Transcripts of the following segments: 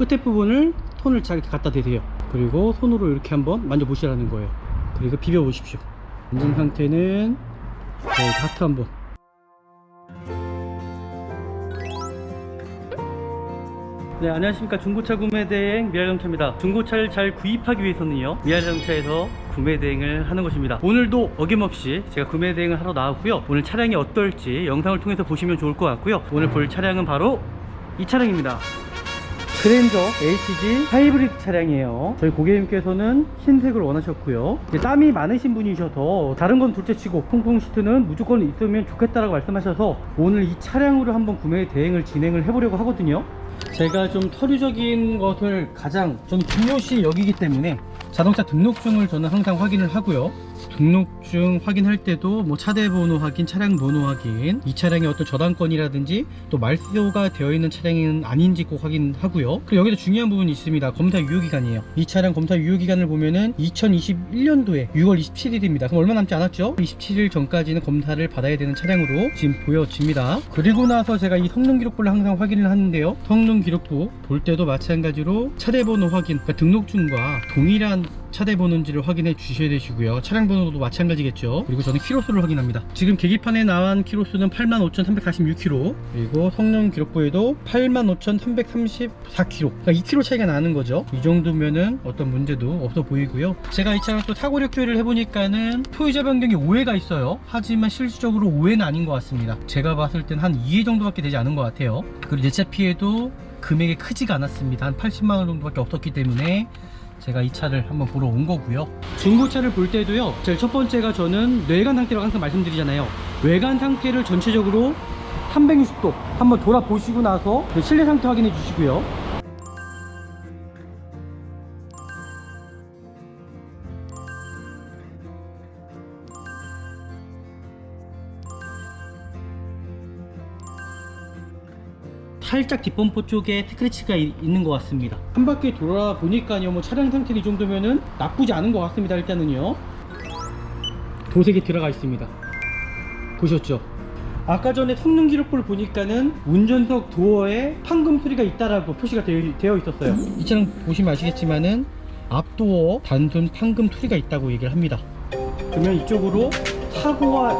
끝에 부분을 손을 잘 이렇게 갖다 대세요. 그리고 손으로 이렇게 한번 만져보시라는 거예요. 그리고 비벼 보십시오. 엔진 상태는 하트 한번. 네, 안녕하십니까. 중고차 구매대행 미아자동차입니다. 중고차를 잘 구입하기 위해서는요, 미아자동차에서 구매대행을 하는 것입니다. 오늘도 어김없이 제가 구매대행을 하러 나왔고요. 오늘 차량이 어떨지 영상을 통해서 보시면 좋을 것 같고요. 오늘 볼 차량은 바로 이 차량입니다. 그랜저 HG 하이브리드 차량이에요. 저희 고객님께서는 흰색을 원하셨고요. 땀이 많으신 분이셔서 다른 건 둘째치고 통풍 시트는 무조건 있으면 좋겠다라고 말씀하셔서 오늘 이 차량으로 한번 구매 대행을 진행을 해보려고 하거든요. 제가 좀 서류적인 것을 가장 저는 중요시 여기기 때문에 자동차 등록증을 저는 항상 확인을 하고요. 등록증 확인할 때도 뭐 차대 번호 확인, 차량 번호 확인, 이 차량의 어떤 저당권이라든지 또 말소가 되어 있는 차량은 아닌지 꼭 확인하고요. 그리고 여기도 중요한 부분이 있습니다. 검사 유효기간이에요. 이 차량 검사 유효기간을 보면은 2021년도에 6월 27일입니다. 그럼 얼마 남지 않았죠? 27일 전까지는 검사를 받아야 되는 차량으로 지금 보여집니다. 그리고 나서 제가 이 성능 기록부를 항상 확인을 하는데요. 성능 기록부 볼 때도 마찬가지로 차대 번호 확인, 그러니까 등록증과 동일한 차대 번호인지를 확인해 주셔야 되시고요. 차량 번호도 마찬가지겠죠. 그리고 저는 키로수를 확인합니다. 지금 계기판에 나온 키로수는 85,346km, 그리고 성능 기록부에도 85,334km, 그러니까 2km 차이가 나는 거죠. 이 정도면은 어떤 문제도 없어 보이고요. 제가 이 차량 또 사고 력조회를 해보니까는 소유자 변경에 오해가 있어요. 하지만 실질적으로 오해는 아닌 것 같습니다. 제가 봤을 땐 한 2회 정도밖에 되지 않은 것 같아요. 그리고 내차 피해도 금액이 크지가 않았습니다. 한 80만원 정도밖에 없었기 때문에 제가 이 차를 한번 보러 온 거고요. 중고차를 볼 때도요, 제일 첫 번째가 저는 외관 상태라고 항상 말씀드리잖아요. 외관 상태를 전체적으로 360도 한번 돌아보시고 나서 실내 상태 확인해 주시고요. 살짝 뒷범퍼 쪽에 스크래치가 있는 것 같습니다. 한 바퀴 돌아보니까요, 뭐 차량 상태는 이 정도면은 나쁘지 않은 것 같습니다. 일단은요, 도색이 들어가 있습니다. 보셨죠? 아까 전에 성능 기록부를 보니까는 운전석 도어에 판금 소리가 있다라고 표시가 되어 있었어요. 이 차량 보시면 아시겠지만은 앞도어 단순 판금 소리가 있다고 얘기를 합니다. 그러면 이쪽으로 사고가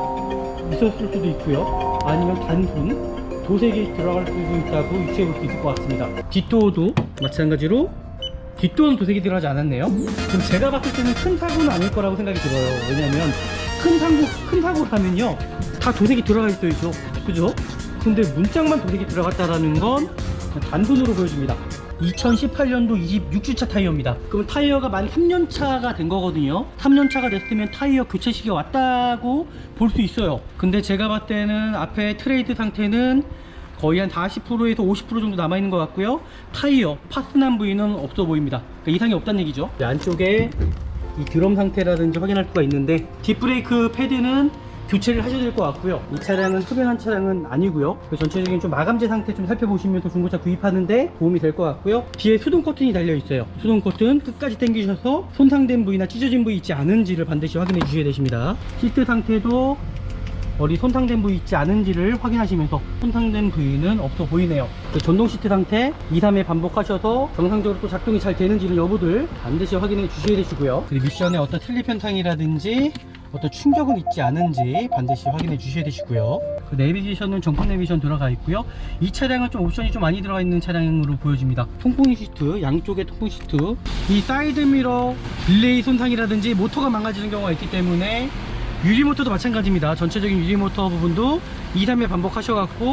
있었을 수도 있고요, 아니면 단순 도색이 들어갈 수도 있다고 유추해 볼 수 있을 것 같습니다. 뒷도어도 마찬가지로 뒷도어는 도색이 들어가지 않았네요. 그럼 제가 봤을 때는 큰 사고는 아닐 거라고 생각이 들어요. 왜냐면 큰 사고라면요, 다 도색이 들어가 있어야죠. 그죠? 근데 문짝만 도색이 들어갔다라는 건 단순으로 보여줍니다. 2018년도 26주차 타이어입니다. 그럼 타이어가 만 3년차가 된 거거든요. 3년차가 됐으면 타이어 교체 시기가 왔다고 볼 수 있어요. 근데 제가 봤을 때는 앞에 트레이드 상태는 거의 한 40%에서 50% 정도 남아있는 것 같고요. 타이어 파스난 부위는 없어 보입니다. 그러니까 이상이 없다는 얘기죠. 안쪽에 이 드럼 상태라든지 확인할 수가 있는데, 뒷브레이크 패드는 교체를 하셔야 될 것 같고요. 이 차량은 흡연한 차량은 아니고요. 전체적인 좀 마감재 상태 좀 살펴보시면서 중고차 구입하는데 도움이 될 것 같고요. 뒤에 수동 커튼이 달려 있어요. 수동 커튼 끝까지 당기셔서 손상된 부위나 찢어진 부위 있지 않은지를 반드시 확인해 주셔야 되십니다. 시트 상태도 어디 손상된 부위 있지 않은지를 확인하시면서 손상된 부위는 없어 보이네요. 전동 시트 상태 2, 3회 반복하셔서 정상적으로 또 작동이 잘 되는지를 여부들 반드시 확인해 주셔야 되시고요. 그리고 미션에 어떤 슬립 현상이라든지 어떤 충격은 있지 않은지 반드시 확인해 주셔야 되시고요. 그 내비게이션은 정품 내비게이션 들어가 있고요. 이 차량은 좀 옵션이 좀 많이 들어가 있는 차량으로 보여집니다. 통풍 시트, 양쪽에 통풍 시트, 이 사이드 미러 딜레이 손상이라든지 모터가 망가지는 경우가 있기 때문에 유리모터도 마찬가지입니다. 전체적인 유리모터 부분도 2, 3회 반복하셔갖고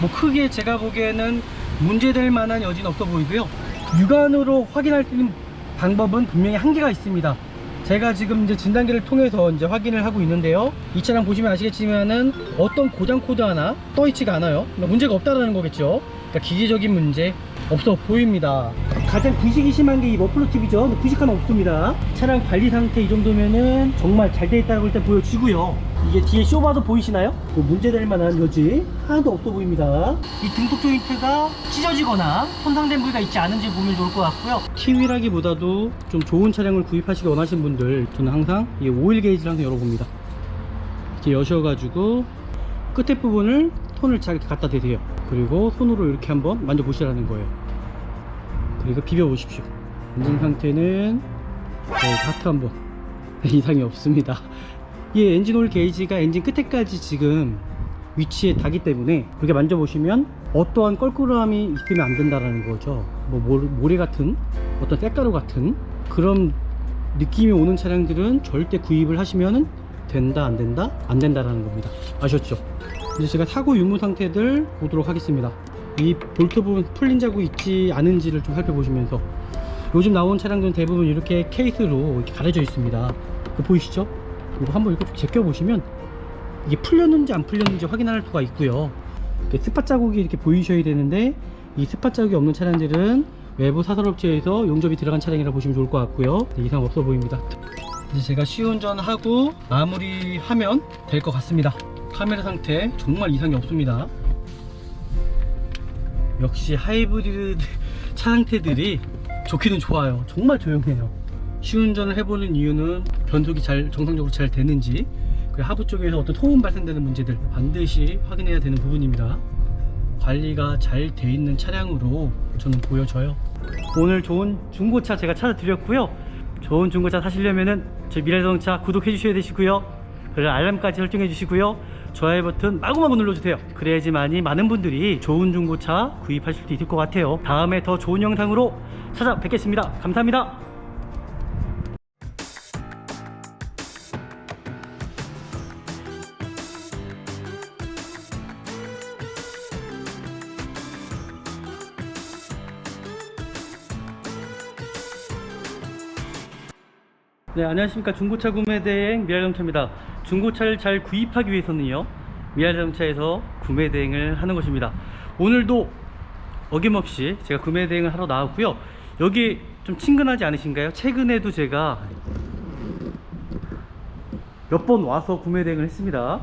뭐 크게 제가 보기에는 문제될 만한 여지는 없어 보이고요. 육안으로 확인할 수 있는 방법은 분명히 한계가 있습니다. 제가 지금 이제 진단기를 통해서 이제 확인을 하고 있는데요. 이 차량 보시면 아시겠지만은 어떤 고장 코드 하나 떠 있지가 않아요. 문제가 없다라는 거겠죠. 그러니까 기계적인 문제 없어 보입니다. 가장 부식이 심한 게 이 머플러 팁이죠. 부식 하나 없습니다. 차량 관리 상태 이 정도면은 정말 잘 돼 있다고 일단 보여지고요. 이게 뒤에 쇼바도 보이시나요? 뭐 문제될 만한 여지 하나도 없어 보입니다. 이 등속 조인트가 찢어지거나 손상된 부위가 있지 않은지 보면 좋을 것 같고요. TV라기보다도 좀 좋은 차량을 구입하시기 원하시는 분들, 저는 항상 이 오일 게이지를 항상 열어봅니다. 이렇게 여셔가지고 끝에 부분을 손을 잘 갖다 대세요. 그리고 손으로 이렇게 한번 만져보시라는 거예요. 그리고 비벼 보십시오. 엔진 상태는 다트 한번 이상이 없습니다. 이 엔진 오일 게이지가 엔진 끝에까지 지금 위치에 닿기 때문에 이렇게 만져보시면 어떠한 껄끄러움이 있으면 안 된다라는 거죠. 뭐 모래 같은 어떤 쇳가루 같은 그런 느낌이 오는 차량들은 절대 구입을 하시면은 된다 안 된다 안 된다라는 겁니다. 아셨죠? 이제 제가 사고 유무 상태들 보도록 하겠습니다. 이 볼트 부분 풀린 자국 있지 않은지를 좀 살펴보시면서, 요즘 나온 차량들은 대부분 이렇게 케이스로 이렇게 가려져 있습니다. 보이시죠? 이거 한번 이렇게 제껴보시면 이게 풀렸는지 안 풀렸는지 확인할 수가 있고요. 스팟 자국이 이렇게 보이셔야 되는데 이 스팟 자국이 없는 차량들은 외부 사설업체에서 용접이 들어간 차량이라 보시면 좋을 것 같고요. 이상 없어 보입니다. 이제 제가 시운전하고 마무리하면 될 것 같습니다. 카메라 상태 정말 이상이 없습니다. 역시 하이브리드 차 상태들이 좋기는 좋아요. 정말 조용해요. 시운전을 해보는 이유는 변속이 정상적으로 잘 되는지, 하부 쪽에서 어떤 소음 발생되는 문제들 반드시 확인해야 되는 부분입니다. 관리가 잘 돼 있는 차량으로 저는 보여져요. 오늘 좋은 중고차 제가 찾아드렸고요. 좋은 중고차 사시려면은 저희 미래자동차 구독해 주셔야 되시고요. 그리고 알람까지 설정해 주시고요. 좋아요 버튼 마구마구 눌러주세요. 그래야지만이 많은 분들이 좋은 중고차 구입하실 수 있을 것 같아요. 다음에 더 좋은 영상으로 찾아뵙겠습니다. 감사합니다. 네, 안녕하십니까. 중고차 구매대행 미랄자동차입니다. 중고차를 잘 구입하기 위해서는요, 미랄자동차에서 구매대행을 하는 것입니다. 오늘도 어김없이 제가 구매대행을 하러 나왔고요. 여기 좀 친근하지 않으신가요? 최근에도 제가 몇 번 와서 구매대행을 했습니다.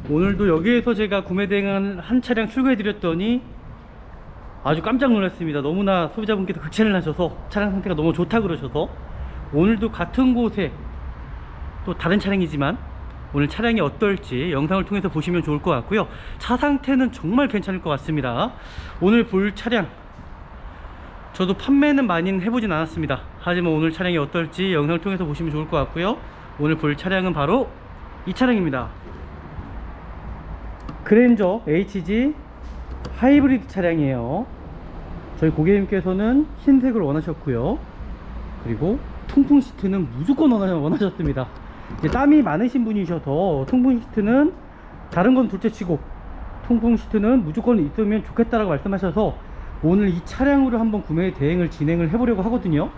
오늘도 여기에서 제가 구매대행을 한 차량 출고해 드렸더니 아주 깜짝 놀랐습니다. 너무나 소비자분께서 극찬을 하셔서 차량 상태가 너무 좋다 그러셔서 오늘도 같은 곳에 또 다른 차량이지만 오늘 차량이 어떨지 영상을 통해서 보시면 좋을 것 같고요. 차 상태는 정말 괜찮을 것 같습니다. 오늘 볼 차량, 저도 판매는 많이는 해보진 않았습니다. 하지만 오늘 차량이 어떨지 영상을 통해서 보시면 좋을 것 같고요. 오늘 볼 차량은 바로 이 차량입니다. 그랜저 HG 하이브리드 차량이에요. 저희 고객님께서는 흰색을 원하셨고요. 그리고 통풍 시트는 무조건 원하셨습니다. 이제 땀이 많으신 분이셔서 통풍 시트는 다른 건 둘째치고 통풍 시트는 무조건 있으면 좋겠다라고 말씀하셔서 오늘 이 차량으로 한번 구매 대행을 진행을 해보려고 하거든요.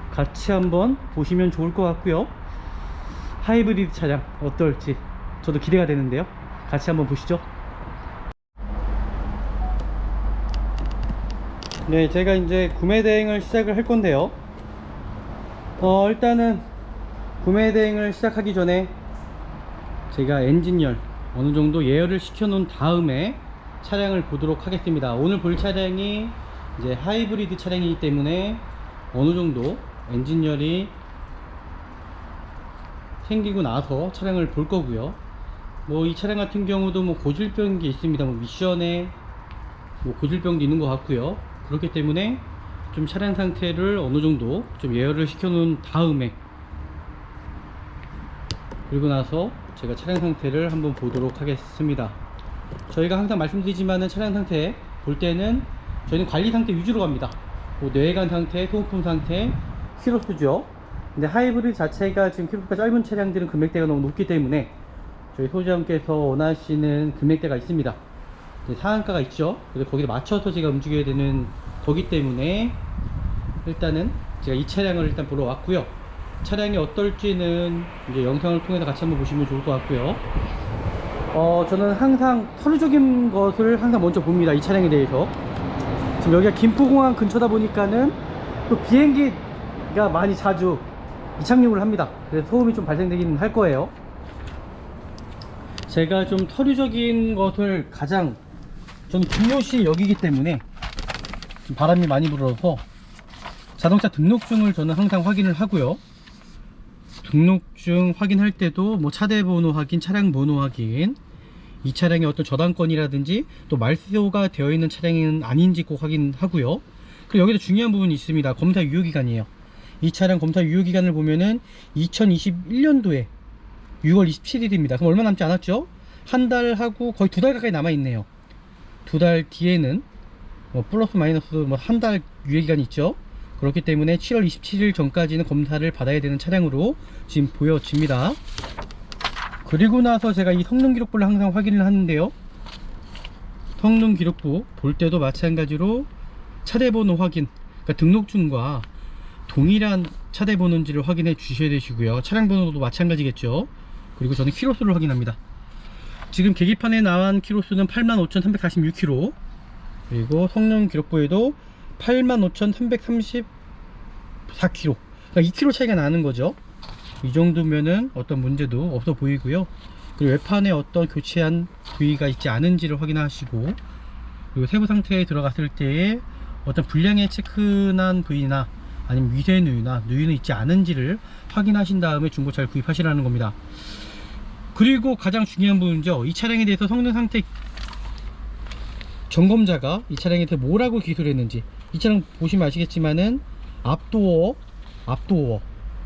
같이 한번 보시면 좋을 것 같고요. 하이브리드 차량 어떨지 저도 기대가 되는데요. 같이 한번 보시죠. 네, 제가 이제 구매 대행을 시작을 할 건데요. 일단은 구매 대행을 시작하기 전에 제가 엔진열 어느 정도 예열을 시켜 놓은 다음에 차량을 보도록 하겠습니다. 오늘 볼 차량이 이제 하이브리드 차량이기 때문에 어느 정도 엔진열이 생기고 나서 차량을 볼 거고요. 뭐 이 차량 같은 경우도 뭐 고질병인 게 있습니다. 뭐 미션에 뭐 고질병도 있는 것 같고요. 그렇기 때문에 좀 차량 상태를 어느 정도 좀 예열을 시켜 놓은 다음에, 그리고 나서 제가 차량 상태를 한번 보도록 하겠습니다. 저희가 항상 말씀드리지만은 차량 상태 볼 때는 저희는 관리 상태 위주로 갑니다. 뭐 내외관 상태, 소모품 상태, 키로수죠. 근데 하이브리드 자체가 지금 키로수가 짧은 차량들은 금액대가 너무 높기 때문에 저희 소유자분께서 원하시는 금액대가 있습니다. 상한가가 있죠. 그래서 거기에 맞춰서 제가 움직여야 되는 거기 때문에 일단은 제가 이 차량을 일단 보러 왔고요. 차량이 어떨지는 이제 영상을 통해서 같이 한번 보시면 좋을 것 같고요. 저는 항상 서류적인 것을 항상 먼저 봅니다. 이 차량에 대해서. 지금 여기가 김포공항 근처다 보니까는 또 비행기가 많이 자주 이착륙을 합니다. 그래서 소음이 좀 발생되기는 할 거예요. 제가 좀 서류적인 것을 가장 저는 중요시 여기기 때문에 바람이 많이 불어서 자동차 등록증을 저는 항상 확인을 하고요. 등록증 확인할 때도 뭐 차대 번호 확인, 차량 번호 확인, 이 차량의 어떤 저당권이라든지 또 말소가 되어 있는 차량은 아닌지 꼭 확인하고요. 그리고 여기도 중요한 부분이 있습니다. 검사 유효기간이에요. 이 차량 검사 유효기간을 보면은 2021년도에 6월 27일입니다. 그럼 얼마 남지 않았죠? 한 달 하고 거의 2달 가까이 남아있네요. 2달 뒤에는 뭐 플러스 마이너스 뭐 한 달 유효기간이 있죠. 그렇기 때문에 7월 27일 전까지는 검사를 받아야 되는 차량으로 지금 보여집니다. 그리고 나서 제가 이 성능 기록부를 항상 확인을 하는데요. 성능 기록부 볼 때도 마찬가지로 차대 번호 확인, 그러니까 등록증과 동일한 차대 번호인지를 확인해 주셔야 되시고요. 차량 번호도 마찬가지겠죠. 그리고 저는 키로수를 확인합니다. 지금 계기판에 나온 키로수는 85,346km, 그리고 성능 기록부에도 85,334km, 그러니까 2km 차이가 나는 거죠. 이 정도면은 어떤 문제도 없어 보이고요. 그리고 외판에 어떤 교체한 부위가 있지 않은지를 확인하시고, 그리고 세부 상태에 들어갔을 때에 어떤 불량의 체크난 부위나 아니면 미세 누유나 누유는 있지 않은지를 확인하신 다음에 중고차를 구입하시라는 겁니다. 그리고 가장 중요한 부분이죠. 이 차량에 대해서 성능 상태 점검자가 이 차량에 대해서 뭐라고 기술을 했는지. 이 차량 보시면 아시겠지만은 앞도어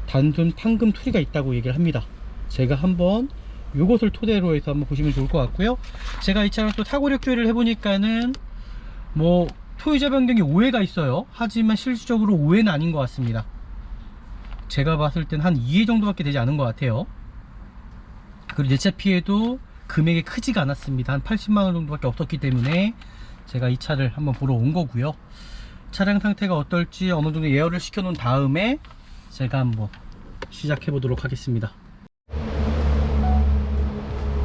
단순 판금 투리가 있다고 얘기를 합니다. 제가 한번 요것을 토대로 해서 한번 보시면 좋을 것 같고요. 제가 이 차량 또 사고력 조회를 해보니까는 뭐 소유자 변경에 오해가 있어요. 하지만 실질적으로 오해는 아닌 것 같습니다. 제가 봤을 땐 한 2회 정도밖에 되지 않은 것 같아요. 그리고 내차 피해도 금액이 크지가 않았습니다. 한 80만원 정도밖에 없었기 때문에 제가 이 차를 한번 보러 온 거고요. 차량 상태가 어떨지 어느 정도 예열을 시켜 놓은 다음에 제가 한번 시작해 보도록 하겠습니다.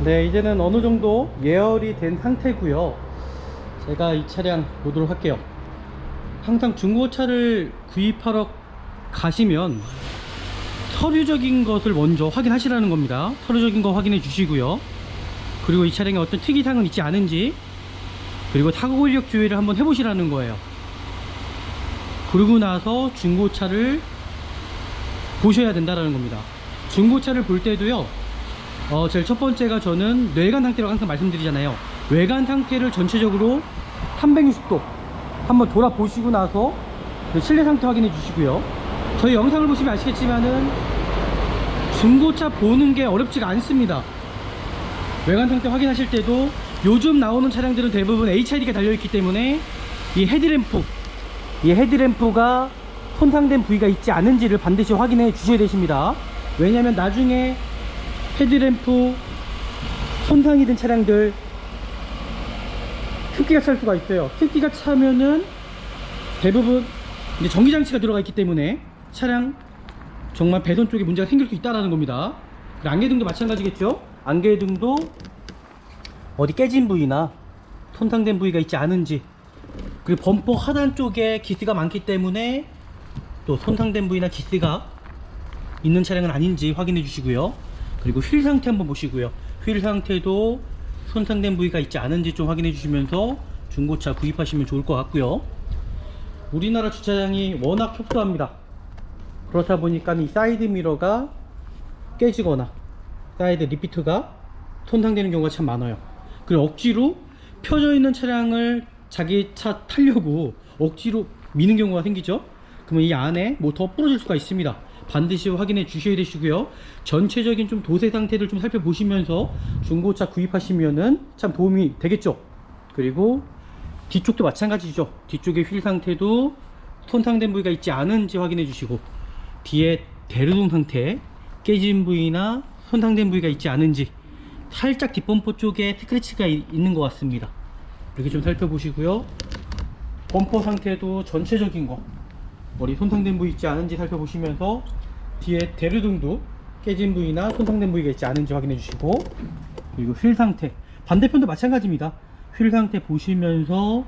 네, 이제는 어느 정도 예열이 된 상태고요. 제가 이 차량 보도록 할게요. 항상 중고차를 구입하러 가시면 서류적인 것을 먼저 확인하시라는 겁니다. 서류적인 거 확인해 주시고요. 그리고 이 차량에 어떤 특이사항은 있지 않은지, 그리고 사고 이력 조회를 한번 해보시라는 거예요. 그러고 나서 중고차를 보셔야 된다는 겁니다. 중고차를 볼 때도요, 제일 첫 번째가 저는 외관 상태라고 항상 말씀드리잖아요. 외관 상태를 전체적으로 360도 한번 돌아보시고 나서 실내 상태 확인해 주시고요. 저희 영상을 보시면 아시겠지만은 중고차 보는 게 어렵지가 않습니다. 외관 상태 확인하실 때도 요즘 나오는 차량들은 대부분 HID가 달려있기 때문에 이 헤드램프가 손상된 부위가 있지 않은지를 반드시 확인해 주셔야 되십니다. 왜냐면 나중에 헤드램프 손상이 된 차량들 특기가 찰 수가 있어요. 특기가 차면은 대부분 이제 전기장치가 들어가 있기 때문에 차량 정말 배선 쪽에 문제가 생길 수 있다는 겁니다. 안개등도 마찬가지겠죠. 안개등도 어디 깨진 부위나 손상된 부위가 있지 않은지, 그리고 범퍼 하단 쪽에 기스가 많기 때문에 또 손상된 부위나 기스가 있는 차량은 아닌지 확인해 주시고요. 그리고 휠 상태 한번 보시고요. 휠 상태도 손상된 부위가 있지 않은지 좀 확인해 주시면서 중고차 구입하시면 좋을 것 같고요. 우리나라 주차장이 워낙 협소합니다. 그렇다 보니까 이 사이드 미러가 깨지거나 사이드 리피트가 손상되는 경우가 참 많아요. 그리고 억지로 펴져 있는 차량을 자기 차 타려고 억지로 미는 경우가 생기죠. 그러면 이 안에 모터가 부러질 수가 있습니다. 반드시 확인해 주셔야 되시고요. 전체적인 좀 도세 상태를 좀 살펴보시면서 중고차 구입하시면은 참 도움이 되겠죠. 그리고 뒤쪽도 마찬가지죠. 뒤쪽의 휠 상태도 손상된 부위가 있지 않은지 확인해 주시고, 뒤에 대류동 상태 깨진 부위나 손상된 부위가 있지 않은지, 살짝 뒷범퍼 쪽에 스크래치가 있는 것 같습니다. 이렇게 좀 살펴보시고요. 범퍼 상태도 전체적인 거 머리 손상된 부위 있지 않은지 살펴보시면서 뒤에 대류등도 깨진 부위나 손상된 부위가 있지 않은지 확인해 주시고, 그리고 휠 상태 반대편도 마찬가지입니다. 휠 상태 보시면서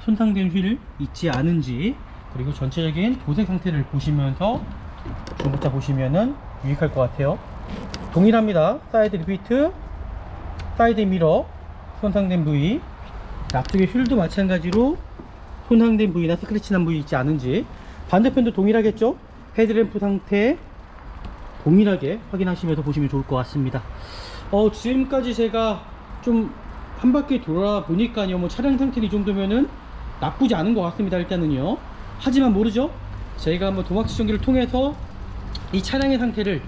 손상된 휠 있지 않은지, 그리고 전체적인 도색 상태를 보시면서 중고차 보시면은 유익할 것 같아요. 동일합니다. 사이드 리피트, 사이드 미러 손상된 부위, 앞쪽에 휠도 마찬가지로 손상된 부위나 스크래치 난 부위 있지 않은지, 반대편도 동일하겠죠. 헤드램프 상태 동일하게 확인하시면서 보시면 좋을 것 같습니다. 지금까지 제가 좀 한 바퀴 돌아보니까요, 뭐 차량 상태는 이 정도면은 나쁘지 않은 것 같습니다. 일단은요, 하지만 모르죠? 저희가 한번 도막 측정기를 통해서 이 차량의 상태를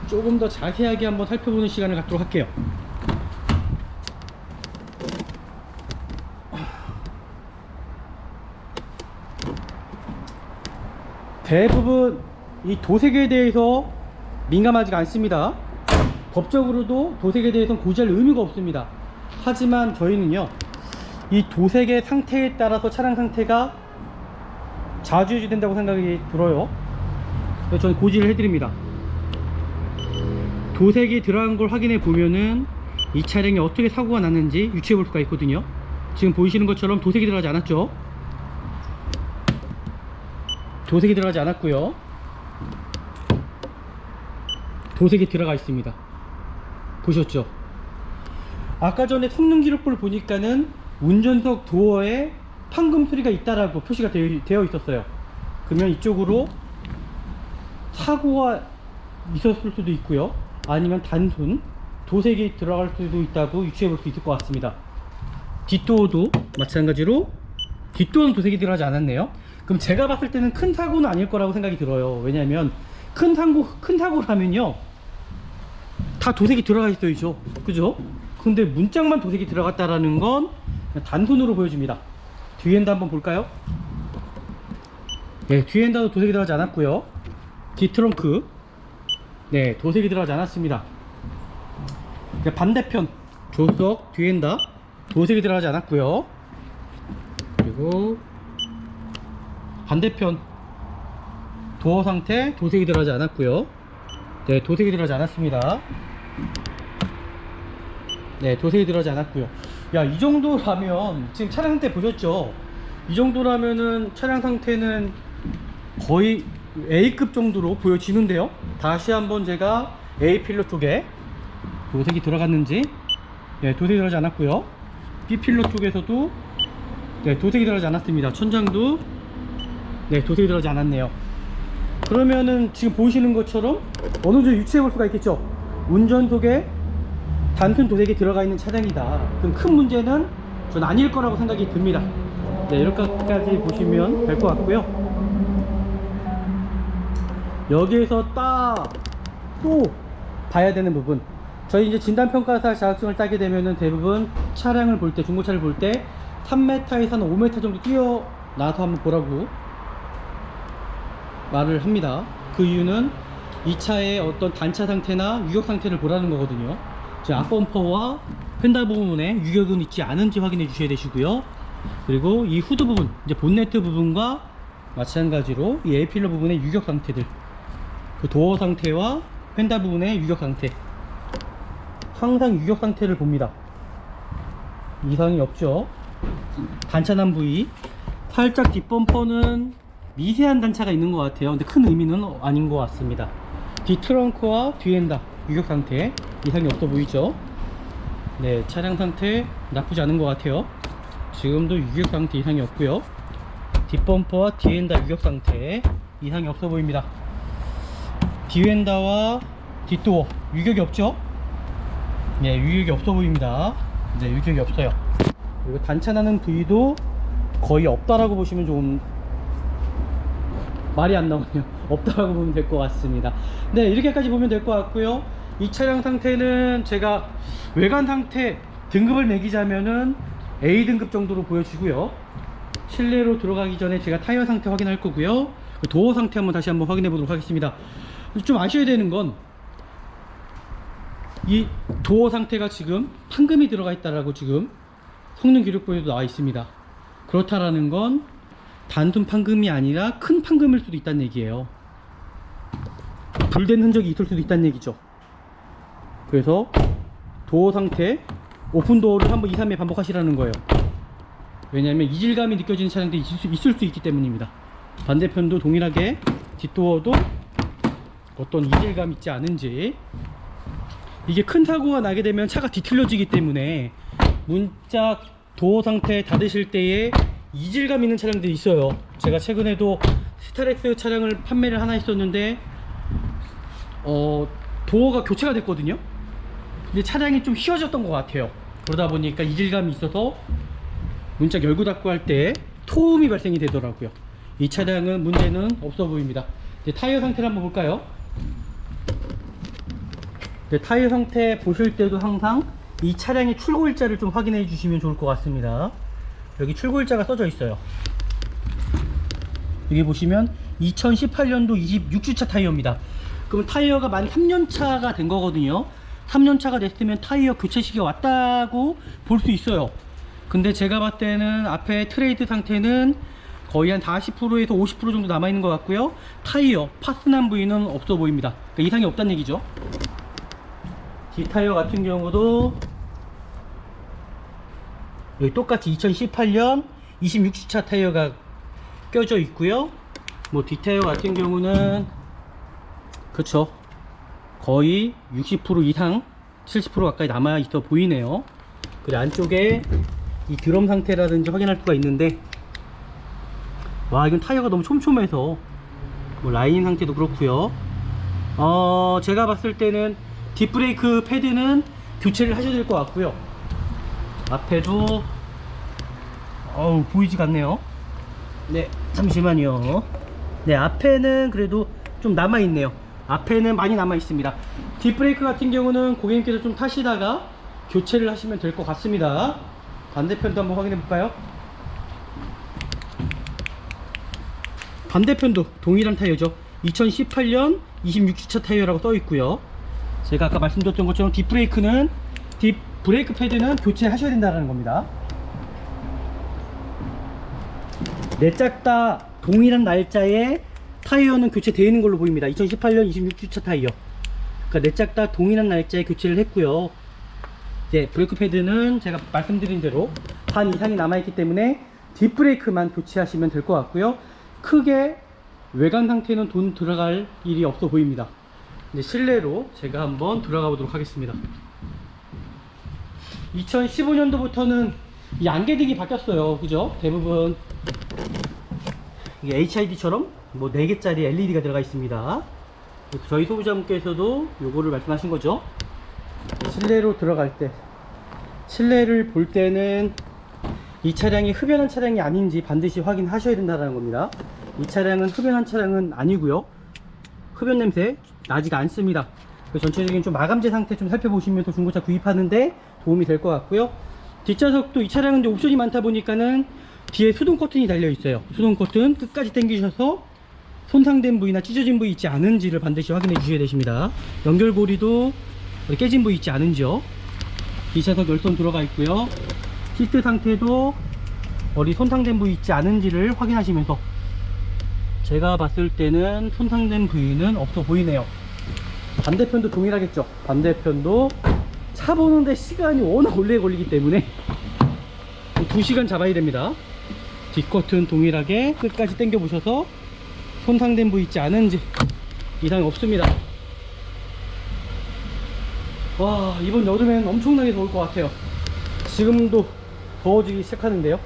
조금 더 자세하게 한번 살펴보는 시간을 갖도록 할게요. 대부분 이 도색에 대해서 민감하지 않습니다. 법적으로도 도색에 대해서는 고지할 의무가 없습니다. 하지만 저희는요, 이 도색의 상태에 따라서 차량 상태가 좌지우지 된다고 생각이 들어요. 그래서 저는 고지를 해드립니다. 도색이 들어간 걸 확인해 보면은 이 차량이 어떻게 사고가 났는지 유추해 볼 수가 있거든요. 지금 보이시는 것처럼 도색이 들어가지 않았죠. 도색이 들어가지 않았고요, 도색이 들어가 있습니다. 보셨죠? 아까 전에 성능 기록부를 보니까는 운전석 도어에 판금 소리가 있다라고 표시가 되어 있었어요. 그러면 이쪽으로 사고가 있었을 수도 있고요, 아니면 단순 도색이 들어갈 수도 있다고 유추해 볼 수 있을 것 같습니다. 뒷도어도 마찬가지로 뒷도어는 도색이 들어가지 않았네요. 그럼 제가 봤을 때는 큰 사고는 아닐 거라고 생각이 들어요. 왜냐하면 큰 사고라면요 다 도색이 들어가 있어야죠, 그죠? 근데 문짝만 도색이 들어갔다라는 건 단순으로 보여집니다. 뒤엔다 한번 볼까요? 네, 뒤엔다도 도색이 들어가지 않았고요. 뒷트렁크, 네, 도색이 들어가지 않았습니다. 반대편 조수석 뒤엔다 도색이 들어가지 않았고요. 그리고 반대편 도어 상태 도색이 들어가지 않았고요. 네, 도색이 들어가지 않았습니다. 네, 도색이 들어가지 않았고요. 야, 이 정도라면 지금 차량 상태 보셨죠? 이 정도라면은 차량 상태는 거의 A급 정도로 보여지는데요. 다시 한번 제가 A필러 쪽에 도색이 들어갔는지, 네, 도색이 들어가지 않았고요. B필러 쪽에서도 네, 도색이 들어가지 않았습니다. 천장도 네, 도색이 들어가지 않았네요. 그러면은 지금 보시는 것처럼 어느 정도 유추해 볼 수가 있겠죠. 운전석에 단순 도색이 들어가 있는 차량이다. 그럼 큰 문제는 전 아닐 거라고 생각이 듭니다. 네, 이렇게까지 보시면 될 것 같고요. 여기에서 또 봐야 되는 부분, 저희 이제 진단평가사 자격증을 따게 되면은 대부분 차량을 볼 때, 중고차를 볼 때 3m에서 한 5m 정도 뛰어나서 한번 보라고 말을 합니다. 그 이유는 이 차의 어떤 단차 상태나 유격 상태를 보라는 거거든요. 앞범퍼와 펜다 부분에 유격은 있지 않은지 확인해 주셔야 되시고요. 그리고 이 후드 부분, 이제 본네트 부분과 마찬가지로 이 A필러 부분의 유격 상태들, 그 도어 상태와 펜다 부분의 유격 상태, 항상 유격 상태를 봅니다. 이상이 없죠. 단차난 부위, 살짝 뒷범퍼는 미세한 단차가 있는 것 같아요. 근데 큰 의미는 아닌 것 같습니다. 뒤 트렁크와 뒤엔다 유격 상태 이상이 없어 보이죠? 네, 차량 상태 나쁘지 않은 것 같아요. 지금도 유격 상태 이상이 없고요. 뒷범퍼와 뒤엔다 유격 상태 이상이 없어 보입니다. 뒤엔다와 뒷도어 유격이 없죠? 네, 유격이 없어 보입니다. 네, 유격이 없어요. 그리고 단차 나는 부위도 거의 없다라고 보시면 좀 말이 안 나오네요. 없다라고 보면 될 것 같습니다. 네, 이렇게까지 보면 될 것 같고요. 이 차량 상태는 제가 외관 상태 등급을 매기자면은 A등급 정도로 보여지고요. 실내로 들어가기 전에 제가 타이어 상태 확인할 거고요. 도어 상태 다시 한번 확인해 보도록 하겠습니다. 좀 아셔야 되는 건 이 도어 상태가 지금 판금이 들어가 있다라고 지금 성능 기록부에도 나와 있습니다. 그렇다라는 건 단순 판금이 아니라 큰 판금일 수도 있다는 얘기예요. 불된 흔적이 있을 수도 있다는 얘기죠. 그래서 도어 상태 오픈 도어를 한번 2, 3회 반복하시라는 거예요. 왜냐하면 이질감이 느껴지는 차량들이 있을 수 있기 때문입니다. 반대편도 동일하게 뒷도어도 어떤 이질감 있지 않은지, 이게 큰 사고가 나게 되면 차가 뒤틀려지기 때문에 문짝 도어 상태 닫으실 때에 이질감 있는 차량들이 있어요. 제가 최근에도 스타렉스 차량을 판매를 하나 했었는데 도어가 교체가 됐거든요. 근데 차량이 좀 휘어졌던 것 같아요. 그러다 보니까 이질감이 있어서 문짝 열고 닫고 할 때 소음이 발생이 되더라고요. 이 차량은 문제는 없어 보입니다. 이제 타이어 상태를 한번 볼까요? 네, 타이어 상태 보실 때도 항상 이 차량의 출고일자를 좀 확인해 주시면 좋을 것 같습니다. 여기 출고일자가 써져 있어요. 여기 보시면 2018년도 26주차 타이어입니다. 그럼 타이어가 만 3년차가 된 거거든요. 3년차가 됐으면 타이어 교체 시기가 왔다고 볼 수 있어요. 근데 제가 봤을 때는 앞에 트레이드 상태는 거의 한 40%에서 50% 정도 남아있는 것 같고요. 타이어, 파스난 부위는 없어 보입니다. 그러니까 이상이 없다는 얘기죠. 뒷타이어 같은 경우도 여기 똑같이 2018년 26주차 타이어가 껴져 있고요. 뭐 뒷타이어 같은 경우는 그쵸, 거의 60% 이상 70% 가까이 남아 있어 보이네요. 그리고 안쪽에 이 드럼 상태라든지 확인할 수가 있는데, 와, 이건 타이어가 너무 촘촘해서 뭐 라인 상태도 그렇고요. 제가 봤을 때는 뒷브레이크 패드는 교체를 하셔야 될 것 같고요. 앞에도 보이지가 않네요. 네, 잠시만요. 네, 앞에는 그래도 좀 남아있네요. 앞에는 많이 남아있습니다. 뒷브레이크 같은 경우는 고객님께서 좀 타시다가 교체를 하시면 될 것 같습니다. 반대편도 한번 확인해 볼까요? 반대편도 동일한 타이어죠. 2018년 26주차 타이어라고 써 있고요. 제가 아까 말씀드렸던 것처럼 뒷브레이크는 뒷브레이크 패드는 교체하셔야 된다는 겁니다. 네 짝 다 동일한 날짜에 타이어는 교체되어 있는 걸로 보입니다. 2018년 26주차 타이어. 그러니까 네 짝 다 동일한 날짜에 교체를 했고요. 이제 브레이크 패드는 제가 말씀드린 대로 반 이상이 남아있기 때문에 뒷브레이크만 교체하시면 될 것 같고요. 크게 외관 상태는 돈 들어갈 일이 없어 보입니다. 이제 실내로 제가 한번 들어가 보도록 하겠습니다. 2015년도부터는 이 안개등이 바뀌었어요. 그죠? 대부분 이게 HID처럼 뭐 4개짜리 LED가 들어가 있습니다. 저희 소비자분께서도 요거를 말씀하신 거죠. 실내로 들어갈 때, 실내를 볼 때는 이 차량이 흡연한 차량이 아닌지 반드시 확인하셔야 된다는 겁니다. 이 차량은 흡연한 차량은 아니고요. 흡연 냄새 나지가 않습니다. 전체적인 좀 마감재 상태 좀 살펴보시면서 중고차 구입하는데 도움이 될 것 같고요. 뒷좌석도 이 차량은 이제 옵션이 많다 보니까는 뒤에 수동 커튼이 달려 있어요. 수동 커튼 끝까지 당기셔서 손상된 부위나 찢어진 부위 있지 않은지를 반드시 확인해 주셔야 되십니다. 연결고리도 깨진 부위 있지 않은지요. 뒷좌석 열선 들어가 있고요. 시트 상태도 어디 손상된 부위 있지 않은지를 확인하시면서, 제가 봤을 때는 손상된 부위는 없어 보이네요. 반대편도 동일하겠죠. 반대편도 차 보는데 시간이 워낙 오래 걸리기 때문에 2시간 잡아야 됩니다. 뒷커튼 동일하게 끝까지 당겨 보셔서 손상된 부위 있지 않은지, 이상이 없습니다. 와, 이번 여름엔 엄청나게 더울 것 같아요. 지금도 더워지기 시작하는데요.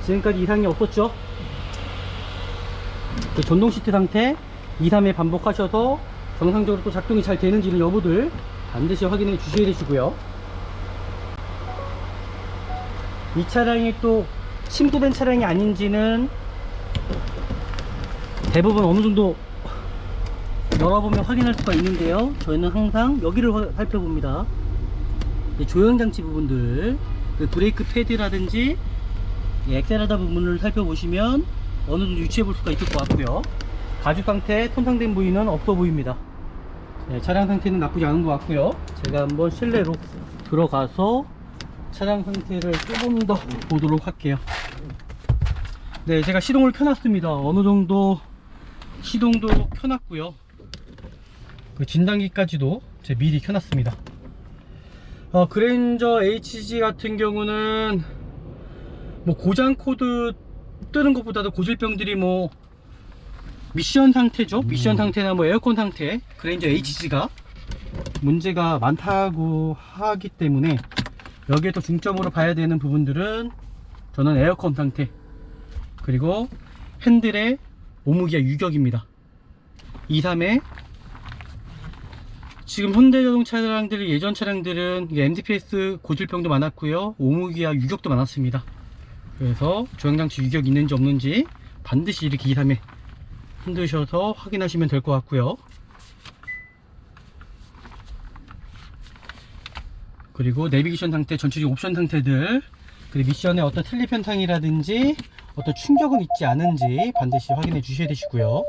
지금까지 이상이 없었죠. 전동 시트 상태 2, 3회 반복하셔서 정상적으로 또 작동이 잘 되는지는 여부들 반드시 확인해 주셔야 되시고요. 이 차량이 또 심도된 차량이 아닌지는 대부분 어느 정도 열어보면 확인할 수가 있는데요. 저희는 항상 여기를 살펴봅니다. 조형장치 부분들, 브레이크 패드라든지 엑셀하다 부분을 살펴보시면 어느 정도 유추해 볼 수가 있을 것 같고요. 가죽 상태 손상된 부위는 없어 보입니다. 네, 차량 상태는 나쁘지 않은 것 같고요. 제가 한번 실내로 들어가서 차량 상태를 조금 더 보도록 할게요. 네, 제가 시동을 켜놨습니다. 어느 정도 시동도 켜놨고요. 그 진단기까지도 제가 미리 켜놨습니다. 그랜저 HG 같은 경우는 뭐 고장 코드 뜨는 것보다도 고질병들이 뭐 미션 상태죠. 미션 상태나 뭐 에어컨 상태, 그랜저 HG가 문제가 많다고 하기 때문에 여기에 또 중점으로 봐야 되는 부분들은 저는 에어컨 상태, 그리고 핸들의 오무기와 유격입니다. 2, 3에 지금 현대자동차 차량들, 예전 차량들은 MDPS 고질병도 많았고요, 오무기와 유격도 많았습니다. 그래서 조향장치 유격 있는지 없는지 반드시 이렇게 2, 3회 흔드셔서 확인하시면 될 것 같고요. 그리고 내비게이션 상태, 전체적인 옵션 상태들, 그리고 미션에 어떤 슬립 현상이라든지 어떤 충격은 있지 않은지 반드시 확인해 주셔야 되시고요.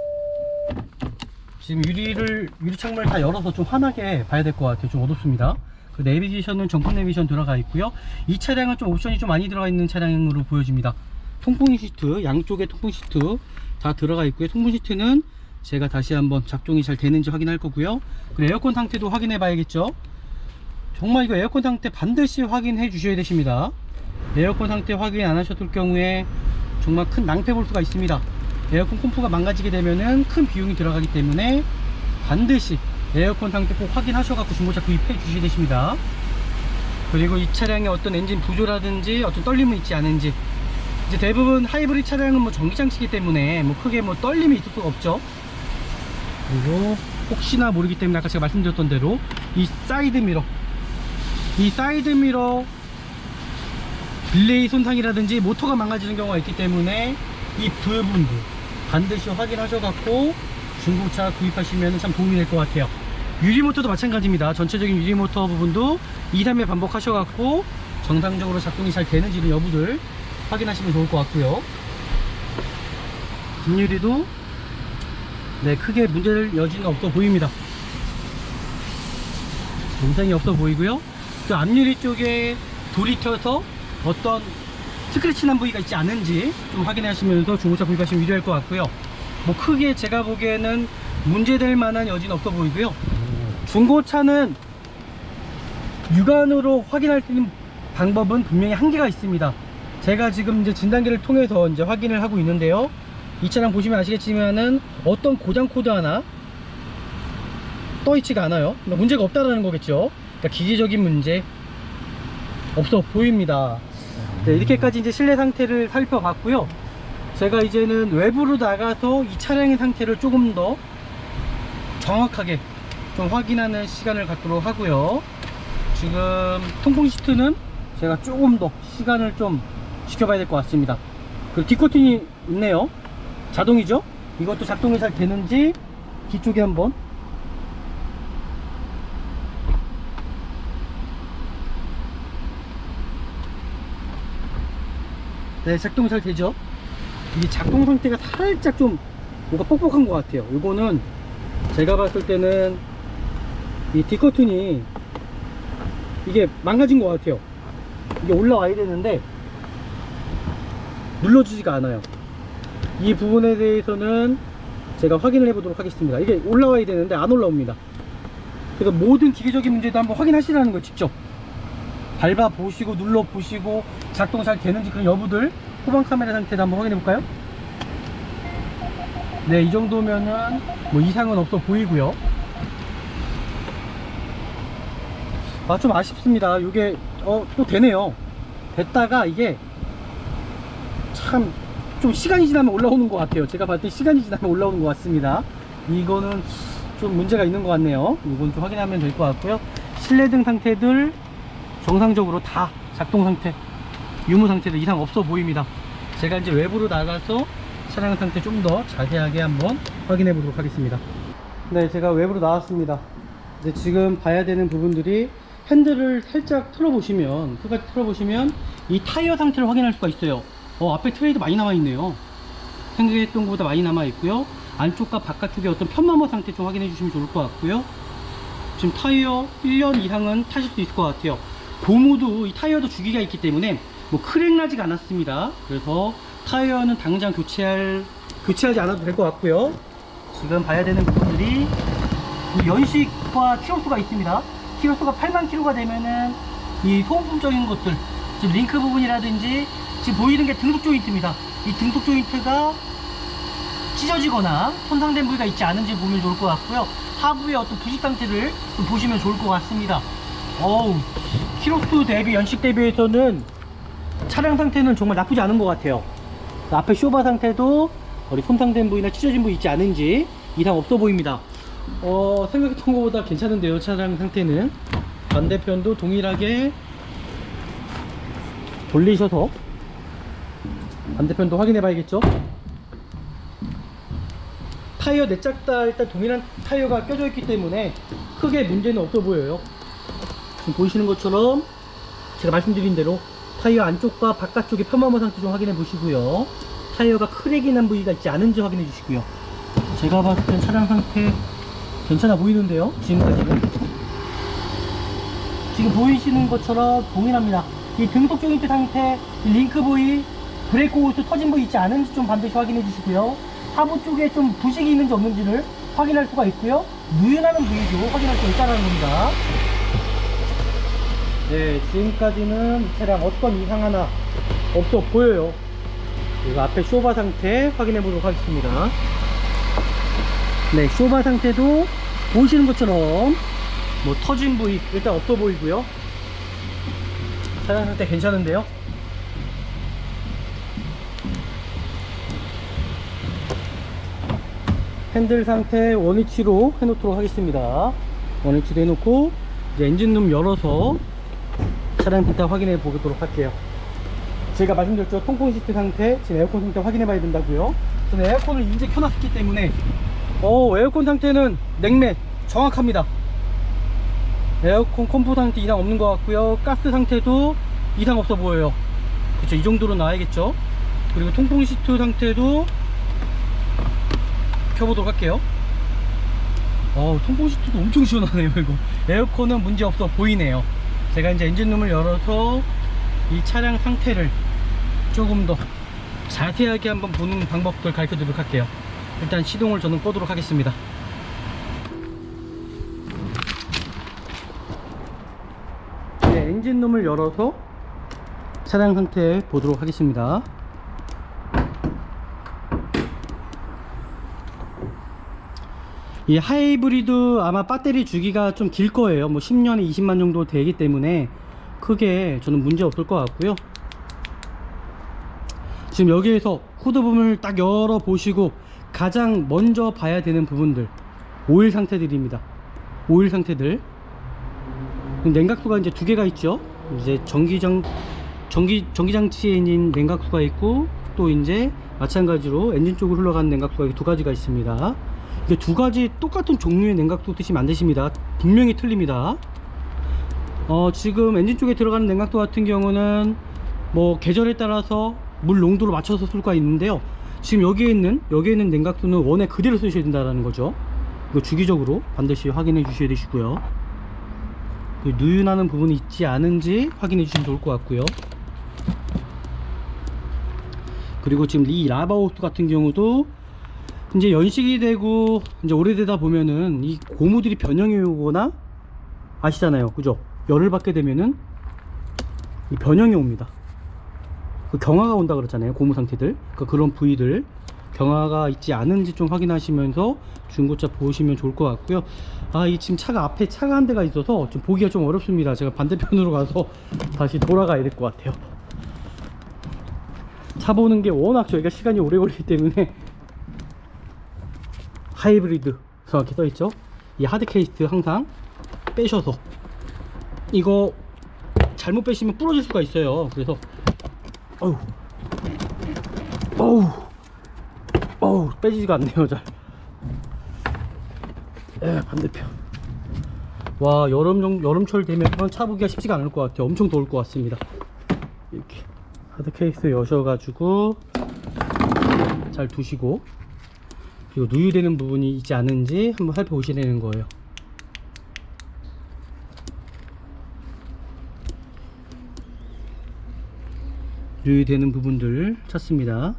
지금 유리 창문을 다 열어서 좀 환하게 봐야 될 것 같아요. 좀 어둡습니다. 그 내비게이션은 정품 내비게이션 들어가 있고요. 이 차량은 좀 옵션이 좀 많이 들어가 있는 차량으로 보여집니다. 통풍 시트, 양쪽에 통풍 시트 다 들어가 있고요. 통풍 시트는 제가 다시 한번 작동이 잘 되는지 확인할 거고요. 그리고 에어컨 상태도 확인해 봐야겠죠. 정말 이거 에어컨 상태 반드시 확인해 주셔야 되십니다. 에어컨 상태 확인 안 하셨을 경우에 정말 큰 낭패 볼 수가 있습니다. 에어컨 펌프가 망가지게 되면은 큰 비용이 들어가기 때문에 반드시 에어컨 상태 꼭 확인하셔갖고 중고차 구입해 주셔야 되십니다. 그리고 이 차량의 어떤 엔진 부조라든지 어떤 떨림은 있지 않은지, 이제 대부분 하이브리드 차량은 뭐 전기 장치이기 때문에 뭐 크게 뭐 떨림이 있을 수가 없죠. 그리고 혹시나 모르기 때문에 아까 제가 말씀드렸던 대로 이 사이드 미러 릴레이 손상이라든지 모터가 망가지는 경우가 있기 때문에 이 부분도 반드시 확인하셔갖고 중고차 구입하시면 참 도움이 될 것 같아요. 유리모터도 마찬가지입니다. 전체적인 유리모터 부분도 2, 3회 반복하셔갖고 정상적으로 작동이 잘 되는지 여부를 확인하시면 좋을 것 같고요. 뒷유리도 네, 크게 문제될 여지는 없어 보입니다. 동상이 없어 보이고요. 또 앞유리 쪽에 돌이 튀어서 어떤 스크래치 난 부위가 있지 않은지 좀 확인하시면서 중고차 구입하시면 유리할 것 같고요. 뭐 크게 제가 보기에는 문제될 만한 여지는 없어 보이고요. 중고차는 육안으로 확인할 수 있는 방법은 분명히 한계가 있습니다. 제가 지금 이제 진단기를 통해서 이제 확인을 하고 있는데요. 이 차량 보시면 아시겠지만은 어떤 고장 코드 하나 떠있지가 않아요. 그러니까 문제가 없다라는 거겠죠. 그러니까 기계적인 문제 없어 보입니다. 네, 이렇게까지 이제 실내 상태를 살펴봤고요. 제가 이제는 외부로 나가서 이 차량의 상태를 조금 더 정확하게 좀 확인하는 시간을 갖도록 하고요. 지금 통풍 시트는 제가 조금 더 시간을 좀 지켜봐야 될 것 같습니다. 그리고 뒷커튼이 있네요. 자동이죠? 이것도 작동이 잘 되는지 뒤쪽에 한번 네, 작동 잘 되죠? 이게 작동 상태가 살짝 좀 뭔가 뻑뻑한 것 같아요. 이거는 제가 봤을 때는 이 뒷커튼이 이게 망가진 것 같아요. 이게 올라와야 되는데 눌러주지가 않아요. 이 부분에 대해서는 제가 확인을 해보도록 하겠습니다. 이게 올라와야 되는데 안 올라옵니다. 그래서 모든 기계적인 문제도 한번 확인하시라는 거예요. 직접 밟아 보시고 눌러 보시고 작동 잘 되는지 그런 여부들 후방 카메라 상태도 한번 확인해 볼까요? 네, 이 정도면은 뭐 이상은 없어 보이고요. 아, 좀 아쉽습니다. 이게 또 되네요. 됐다가 이게 참 좀 시간이 지나면 올라오는 것 같아요. 제가 봤을 때 시간이 지나면 올라오는 것 같습니다. 이거는 좀 문제가 있는 것 같네요. 이건 좀 확인하면 될 것 같고요. 실내등 상태들 정상적으로 다 작동 상태, 유무 상태도 이상 없어 보입니다. 제가 이제 외부로 나가서 차량 상태 좀 더 자세하게 한번 확인해 보도록 하겠습니다. 네, 제가 외부로 나왔습니다. 근데 지금 봐야 되는 부분들이 핸들을 살짝 틀어보시면, 끝까지 틀어보시면 이 타이어 상태를 확인할 수가 있어요. 앞에 트레이도 많이 남아있네요. 생각했던 것보다 많이 남아있고요. 안쪽과 바깥쪽에 어떤 편마모 상태 좀 확인해 주시면 좋을 것 같고요. 지금 타이어 1년 이상은 타실 수 있을 것 같아요. 고무도 이 타이어도 주기가 있기 때문에 뭐 크랙 나지가 않았습니다. 그래서 타이어는 당장 교체하지 않아도 될 것 같고요. 지금 봐야 되는 부분들이 연식과 키로수가 있습니다. 키로수가 8만 킬로가 되면은 이 소모품적인 것들, 지금 링크 부분이라든지 지금 보이는 게 등속 조인트입니다. 이 등속 조인트가 찢어지거나 손상된 부위가 있지 않은지 보면 좋을 것 같고요. 하부의 어떤 부식 상태를 좀 보시면 좋을 것 같습니다. 키로수 대비, 연식 대비해서는 차량 상태는 정말 나쁘지 않은 것 같아요. 앞에 쇼바 상태도 어디 손상된 부위나 찢어진 부위 있지 않은지 이상 없어 보입니다. 생각했던 것보다 괜찮은데요. 차량 상태는 반대편도 동일하게 돌리셔서 반대편도 확인해 봐야겠죠. 타이어 네 짝 다 일단 동일한 타이어가 껴져 있기 때문에 크게 문제는 없어 보여요. 지금 보이시는 것처럼 제가 말씀드린 대로 타이어 안쪽과 바깥쪽의 편마모 상태 좀 확인해 보시고요. 타이어가 크랙이 난 부위가 있지 않은지 확인해 주시고요. 제가 봤을 땐 차량 상태 괜찮아 보이는데요. 지금까지는 지금 보이시는 것처럼 동일합니다. 이 등속 조인트 상태, 이 링크 부위, 브레이크 호스 터진 부위 있지 않은지 좀 반드시 확인해 주시고요. 하부 쪽에 좀 부식이 있는지 없는지를 확인할 수가 있고요. 누유나는 부위도 확인할 수 있다는 겁니다. 네, 지금까지는 이 차량 어떤 이상 하나 없어 보여요. 그리고 앞에 쇼바 상태 확인해 보도록 하겠습니다. 네, 쇼바 상태도 보시는 것처럼 뭐 터진 부위 일단 없어 보이고요. 차량 상태 괜찮은데요. 핸들 상태 원위치로 해놓도록 하겠습니다. 원위치로 해놓고 이제 엔진룸 열어서 차량 상태 확인해 보도록 할게요. 제가 말씀드렸죠, 통풍 시트 상태, 지금 에어컨 상태 확인해 봐야 된다고요. 저는 에어컨을 이제 켜놨기 때문에 에어컨 상태는 냉매 정확합니다. 에어컨 컴포 상태 이상 없는 것 같고요. 가스 상태도 이상 없어 보여요. 그쵸, 이 정도로 나와야겠죠. 그리고 통풍 시트 상태도 켜보도록 할게요. 통풍 시트도 엄청 시원하네요. 이거 에어컨은 문제 없어 보이네요. 제가 이제 엔진룸을 열어서 이 차량 상태를 조금 더 자세하게 한번 보는 방법들 가르쳐 드리도록 할게요. 일단 시동을 저는 꺼도록 하겠습니다. 네, 엔진룸을 열어서 차량 상태 보도록 하겠습니다. 이 하이브리드 아마 배터리 주기가 좀 길 거예요. 뭐 10년에 20만 정도 되기 때문에 크게 저는 문제 없을 것 같고요. 지금 여기에서 후드 부분을 딱 열어 보시고 가장 먼저 봐야 되는 부분들, 오일 상태들입니다. 오일 상태들. 냉각수가 이제 두 개가 있죠. 이제 전기장치에 있는 냉각수가 있고, 또 이제 마찬가지로 엔진 쪽으로 흘러가는 냉각수가 두 가지가 있습니다. 이게 두 가지 똑같은 종류의 냉각수 쓰시면 안 되십니다. 분명히 틀립니다. 지금 엔진 쪽에 들어가는 냉각수 같은 경우는 뭐 계절에 따라서 물 농도를 맞춰서 쓸 수가 있는데요. 지금 여기에 있는 냉각수는 원에 그대로 쓰셔야 된다는 거죠. 이거 주기적으로 반드시 확인해 주셔야 되시고요. 그 누유나는 부분이 있지 않은지 확인해 주시면 좋을 것 같고요. 그리고 지금 이 라바호스 같은 경우도 이제 연식이 되고 이제 오래되다 보면은 이 고무들이 변형이 오거나, 아시잖아요, 그죠? 열을 받게 되면은 이 변형이 옵니다. 그 경화가 온다 그랬잖아요, 고무 상태들. 그러니까 그런 부위들 경화가 있지 않은지 좀 확인하시면서 중고차 보시면 좋을 것 같고요. 이 지금 차가 앞에 차가 한 대가 있어서 좀 보기가 좀 어렵습니다. 제가 반대편으로 가서 다시 돌아가야 될 것 같아요. 차 보는 게 워낙 저희가 시간이 오래 걸리기 때문에. 하이브리드 정확히 써있죠. 이 하드 케이스 항상 빼셔서, 이거 잘못 빼시면 부러질 수가 있어요. 그래서 빼지지가 않네요. 잘. 반대편. 와, 여름철 되면 차 보기가 쉽지가 않을 것 같아요. 엄청 더울 것 같습니다. 이렇게 하드 케이스 여셔가지고 잘 두시고, 그리고 누유되는 부분이 있지 않은지 한번 살펴보시라는 거예요. 누유되는 부분들 찾습니다.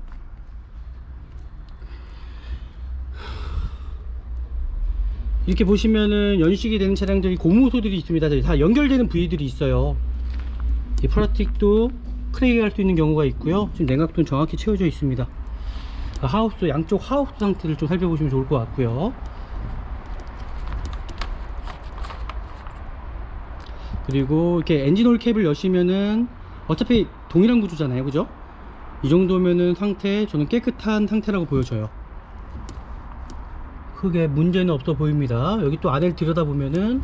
이렇게 보시면은 연식이 되는 차량들이 고무소들이 있습니다. 다 연결되는 부위들이 있어요. 이 플라스틱도 크랙이 갈 수 있는 경우가 있고요. 지금 냉각도는 정확히 채워져 있습니다. 하우스, 양쪽 하우스 상태를 좀 살펴보시면 좋을 것 같고요. 그리고 이렇게 엔진오일 캡을 여시면은 어차피 동일한 구조잖아요, 그죠? 이 정도면은 상태, 저는 깨끗한 상태라고 보여져요. 크게 문제는 없어 보입니다. 여기 또 안을 들여다보면은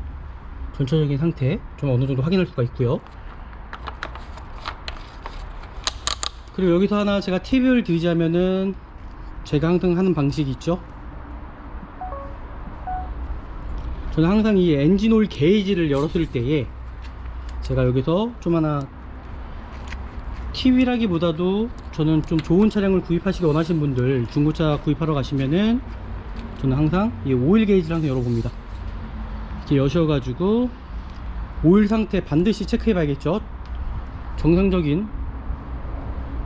전체적인 상태 좀 어느 정도 확인할 수가 있고요. 그리고 여기서 하나 제가 팁을 드리자면은, 제가 항상 하는 방식이 있죠. 저는 항상 이 엔진오일 게이지를 열었을 때에 제가 여기서 좀 하나 팁이라기보다도 저는 좀 좋은 차량을 구입하시기 원하시는 분들, 중고차 구입하러 가시면은 저는 항상 이 오일 게이지를 항상 열어봅니다. 이렇게 여셔가지고 오일 상태 반드시 체크해 봐야겠죠. 정상적인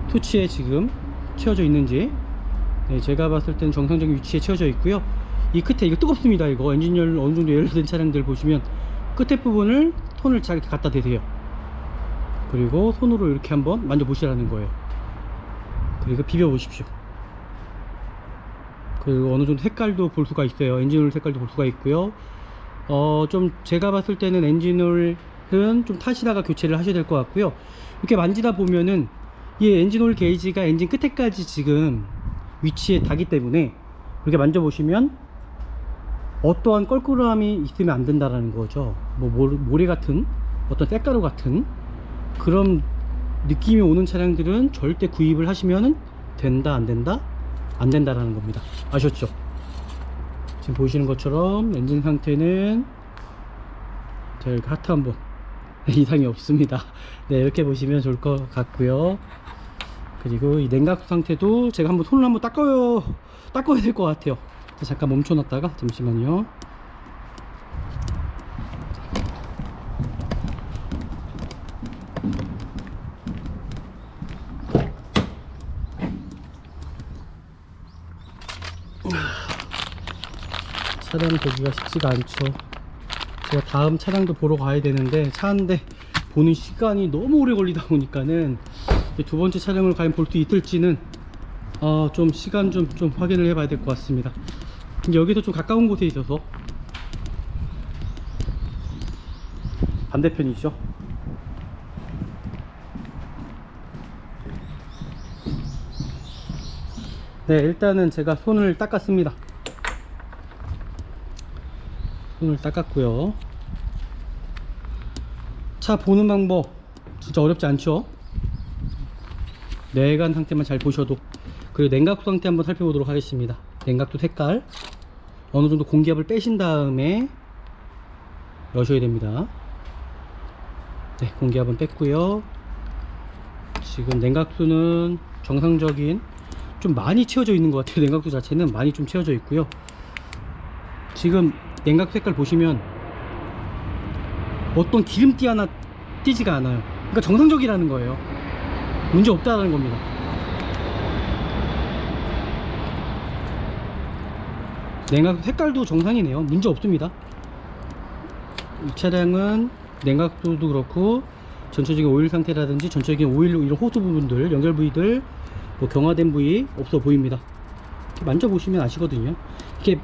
토치에 지금 채워져 있는지. 네, 제가 봤을 때는 정상적인 위치에 채워져 있고요. 이 끝에 이거 뜨겁습니다. 이거 엔진열 어느 정도 연료된 차량들 보시면 끝에 부분을 손을 잘 이렇게 갖다 대세요. 그리고 손으로 이렇게 한번 만져보시라는 거예요. 그리고 비벼 보십시오. 그리고 어느 정도 색깔도 볼 수가 있어요. 엔진오일 색깔도 볼 수가 있고요. 좀 제가 봤을 때는 엔진오일은 좀 타시다가 교체를 하셔야 될 것 같고요. 이렇게 만지다 보면은 이 엔진오일 게이지가 엔진 끝에까지 지금 위치에 닿기 때문에 이렇게 만져보시면 어떠한 껄끄러움이 있으면 안 된다라는 거죠. 뭐 모래 같은 어떤 쇳가루 같은 그런 느낌이 오는 차량들은 절대 구입을 하시면은 된다 안 된다? 안 된다라는 겁니다. 아셨죠? 지금 보시는 것처럼 엔진 상태는 자, 이렇게 하트 한번 이상이 없습니다. 네, 이렇게 보시면 좋을 것 같고요. 그리고 이 냉각수 상태도 제가 한번 손을 한번 닦아야 될 것 같아요. 잠깐 멈춰 놨다가 잠시만요. 차량 보기가 쉽지가 않죠. 제가 다음 차량도 보러 가야 되는데 차 한 대 보는 시간이 너무 오래 걸리다 보니까는 두 번째 차량을 과연 볼 수 있을지는 좀 시간 좀 확인을 해 봐야 될 것 같습니다. 여기서 좀 가까운 곳에 있어서 반대편이죠. 네, 일단은 제가 손을 닦았습니다. 손을 닦았고요. 차 보는 방법 진짜 어렵지 않죠? 내관 상태만 잘 보셔도. 그리고 냉각수 상태 한번 살펴보도록 하겠습니다. 냉각수 색깔 어느 정도 공기압을 빼신 다음에 여셔야 됩니다. 네, 공기압은 뺐고요. 지금 냉각수는 정상적인 좀 많이 채워져 있는 것 같아요. 냉각수 자체는 많이 좀 채워져 있고요. 지금 냉각수 색깔 보시면 어떤 기름띠 하나 띄지가 않아요. 그러니까 정상적이라는 거예요. 문제 없다는 겁니다. 냉각수 색깔도 정상이네요. 문제 없습니다. 이 차량은 냉각수도 그렇고 전체적인 오일 상태라든지 전체적인 오일 이런 호스 부분들, 연결 부위들, 뭐 경화된 부위 없어 보입니다. 이렇게 만져보시면 아시거든요. 이렇게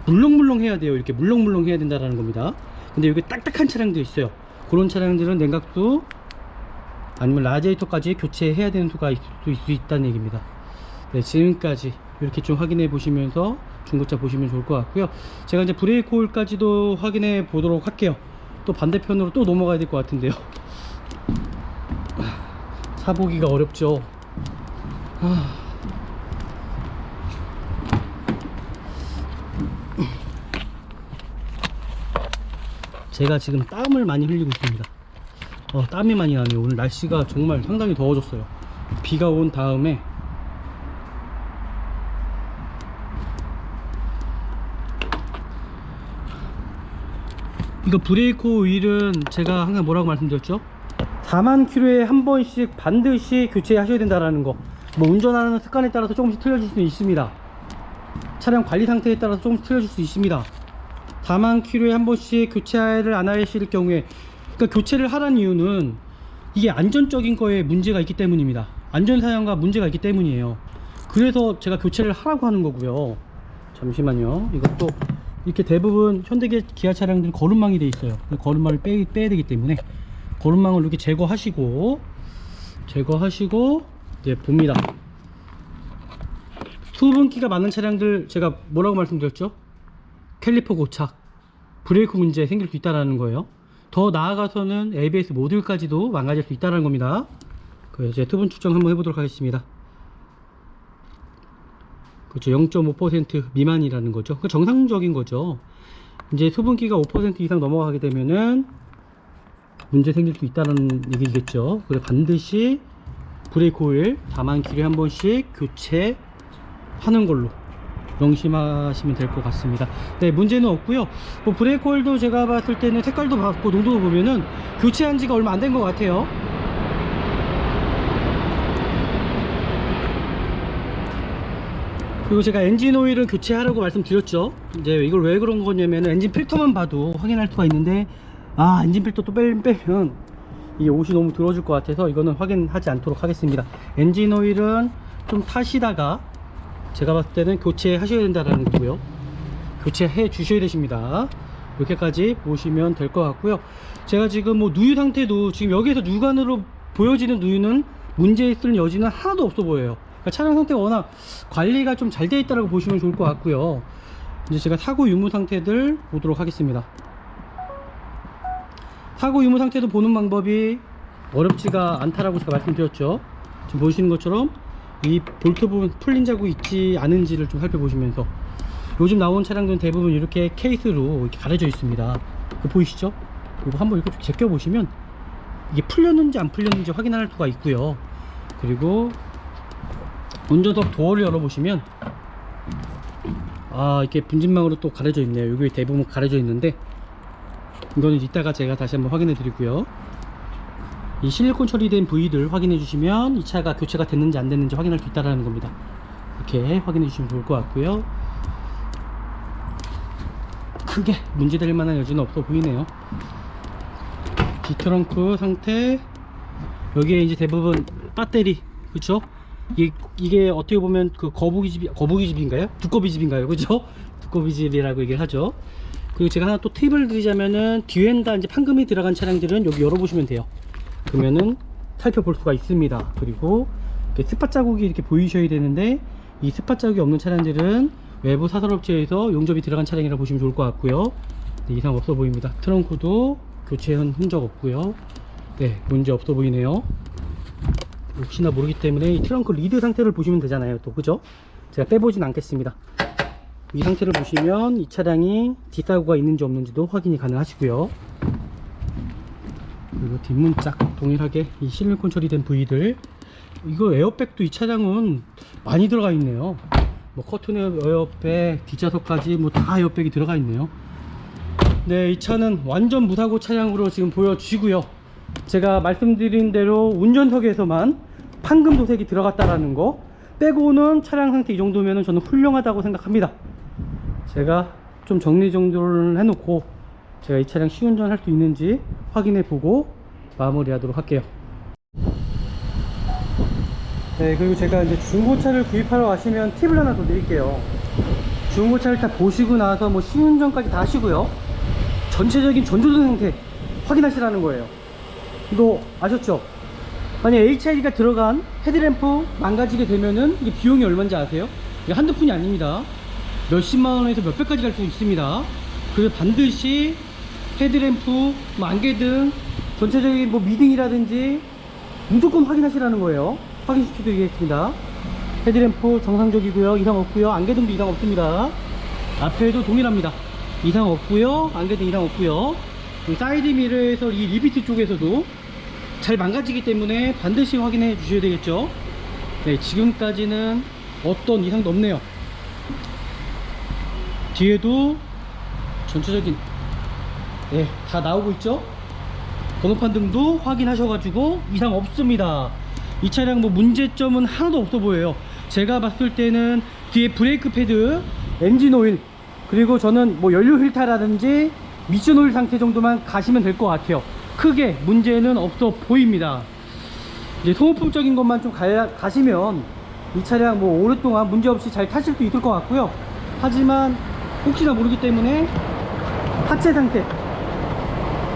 물렁물렁 해야 돼요. 이렇게 물렁물렁 해야 된다는 겁니다. 근데 여기 딱딱한 차량도 있어요. 그런 차량들은 냉각수 아니면 라디에이터까지 교체해야 되는 수가 있을 수 있다는 얘기입니다. 네, 지금까지 이렇게 좀 확인해 보시면서 중고차 보시면 좋을 것 같고요. 제가 이제 브레이크 오일까지도 확인해 보도록 할게요. 또 반대편으로 또 넘어가야 될 것 같은데요. 차 보기가 어렵죠. 제가 지금 땀을 많이 흘리고 있습니다. 땀이 많이 나네요. 오늘 날씨가 정말 상당히 더워졌어요. 비가 온 다음에 이거 브레이크 오일은 제가 항상 뭐라고 말씀드렸죠? 4만 킬로에 한 번씩 반드시 교체하셔야 된다라는 거. 뭐 운전하는 습관에 따라서 조금씩 틀려질 수 있습니다. 차량 관리 상태에 따라서 조금씩 틀려질 수 있습니다. 4만 킬로에 한 번씩 교체를 안 하실 경우에, 그러니까 교체를 하라는 이유는 이게 안전적인 거에 문제가 있기 때문입니다. 안전사양과 문제가 있기 때문이에요. 그래서 제가 교체를 하라고 하는 거고요. 잠시만요. 이것도 이렇게 대부분 현대 기아 차량들 거름망이 돼 있어요. 거름망을 빼야 되기 때문에 거름망을 이렇게 제거하시고 이제 봅니다. 수분기가 많은 차량들 제가 뭐라고 말씀드렸죠? 캘리퍼 고착, 브레이크 문제 생길 수 있다는 거예요. 더 나아가서는 ABS 모듈까지도 망가질 수 있다는 겁니다. 그래서 제 수분 측정 한번 해보도록 하겠습니다. 그렇죠. 0.5% 미만이라는 거죠. 그 정상적인 거죠. 이제 수분기가 5% 이상 넘어가게 되면은 문제 생길 수 있다는 얘기겠죠. 그래서 반드시 브레이크 오일 다만기를 한 번씩 교체하는 걸로 명심하시면 될 것 같습니다. 네, 문제는 없고요. 뭐 브레이크 오일도 제가 봤을 때는 색깔도 봤고 농도도 보면은 교체한 지가 얼마 안 된 것 같아요. 그리고 제가 엔진 오일을 교체하라고 말씀드렸죠. 이제 이걸 왜 그런 거냐면 엔진 필터만 봐도 확인할 수가 있는데, 엔진 필터 또 빼면 이 옷이 너무 들어줄 것 같아서 이거는 확인하지 않도록 하겠습니다. 엔진 오일은 좀 타시다가 제가 봤을 때는 교체하셔야 된다는 거고요. 교체해 주셔야 되십니다. 이렇게까지 보시면 될 것 같고요. 제가 지금 뭐 누유 상태도 지금 여기에서 육안으로 보여지는 누유는 문제 있을 여지는 하나도 없어 보여요. 그러니까 차량 상태가 워낙 관리가 좀 잘 되어 있다고 보시면 좋을 것 같고요. 이제 제가 사고 유무 상태들 보도록 하겠습니다. 사고 유무 상태도 보는 방법이 어렵지가 않다라고 제가 말씀드렸죠. 지금 보시는 것처럼 이 볼트 부분 풀린 자국 있지 않은지를 좀 살펴보시면서, 요즘 나온 차량들은 대부분 이렇게 케이스로 이렇게 가려져 있습니다. 보이시죠? 이거 한번 이렇게 제껴 보시면 이게 풀렸는지 안 풀렸는지 확인할 수가 있고요. 그리고 운전석 도어를 열어보시면 이렇게 분진망으로 또 가려져 있네요. 여기 대부분 가려져 있는데 이거는 이따가 제가 다시 한번 확인해 드리고요. 이 실리콘 처리된 부위들 확인해 주시면 이 차가 교체가 됐는지 안 됐는지 확인할 수 있다는 겁니다. 이렇게 확인해 주시면 좋을 것 같고요. 크게 문제될 만한 여지는 없어 보이네요. 뒷트렁크 상태, 여기에 이제 대부분 배터리, 그쵸? 이게 어떻게 보면 그 거북이집인가요? 두꺼비집인가요? 그죠? 두꺼비집이라고 얘기를 하죠. 그리고 제가 하나 또 팁을 드리자면은 뒤엔다 이제 판금이 들어간 차량들은 여기 열어보시면 돼요. 그러면은 살펴볼 수가 있습니다. 그리고 스팟 자국이 이렇게 보이셔야 되는데 이 스팟 자국이 없는 차량들은 외부 사설업체에서 용접이 들어간 차량이라 보시면 좋을 것 같고요. 네, 이상 없어 보입니다. 트렁크도 교체한 흔적 없고요. 네, 문제 없어 보이네요. 혹시나 모르기 때문에 이 트렁크 리드 상태를 보시면 되잖아요. 또 그죠? 제가 빼보진 않겠습니다. 이 상태를 보시면 이 차량이 뒷사고가 있는지 없는지도 확인이 가능하시고요. 그리고 뒷문짝 동일하게 이 실리콘 처리된 부위들, 이거 에어백도 이 차량은 많이 들어가 있네요. 뭐 커튼 에어백, 뒷좌석까지 뭐 다 에어백이 들어가 있네요. 네, 이 차는 완전 무사고 차량으로 지금 보여주시고요. 제가 말씀드린 대로 운전석에서만 판금 도색이 들어갔다라는 거 빼고는 차량 상태 이 정도면 저는 훌륭하다고 생각합니다. 제가 좀 정리정돈을 해놓고 제가 이 차량 시운전 할 수 있는지 확인해 보고 마무리하도록 할게요. 네, 그리고 제가 이제 중고차를 구입하러 가시면 팁을 하나 더 드릴게요. 중고차를 다 보시고 나서 뭐 시운전까지 다 하시고요, 전체적인 전조등 상태 확인하시라는 거예요. 너 아셨죠? 만약 HID가 들어간 헤드램프 망가지게 되면은 이게 비용이 얼마인지 아세요? 이게 한두 푼이 아닙니다. 몇십만원에서 몇백까지 갈 수 있습니다. 그래서 반드시 헤드램프, 뭐 안개등, 전체적인 뭐 미등이라든지 무조건 확인하시라는 거예요. 확인시켜 드리겠습니다. 헤드램프 정상적이고요, 이상 없고요. 안개등도 이상 없습니다. 앞에도 동일합니다. 이상 없고요, 안개등 이상 없고요. 사이드 미러에서 이 리비트 쪽에서도 잘 망가지기 때문에 반드시 확인해 주셔야 되겠죠. 네, 지금까지는 어떤 이상도 없네요. 뒤에도 전체적인 다 나오고 있죠. 번호판 등도 확인하셔가지고 이상 없습니다. 이 차량 뭐 문제점은 하나도 없어 보여요. 제가 봤을 때는 뒤에 브레이크 패드, 엔진 오일, 그리고 저는 뭐 연료 필터라든지 미션 오일 상태 정도만 가시면 될 것 같아요. 크게 문제는 없어 보입니다. 이제 소모품적인 것만 좀 가시면 이 차량 뭐 오랫동안 문제없이 잘 타실 수 있을 것 같고요. 하지만 혹시나 모르기 때문에 하체 상태,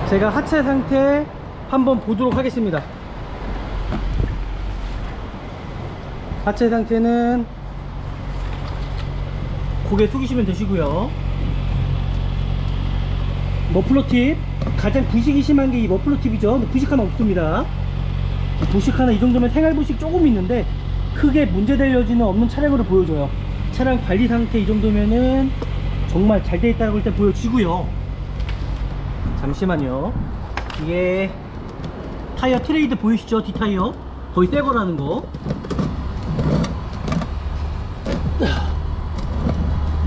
제가 하체 상태 한번 보도록 하겠습니다. 하체 상태는 고개 숙이시면 되시고요. 머플러 팁, 가장 부식이 심한 게 이 머플러 팁이죠. 부식 하나 없습니다. 부식 하나, 이 정도면 생활 부식 조금 있는데 크게 문제될 여지는 없는 차량으로 보여줘요. 차량 관리 상태 이 정도면은 정말 잘 돼 있다고 일단 보여주고요. 잠시만요. 이게 타이어 트레이드 보이시죠? 뒷타이어 거의 새 거라는 거.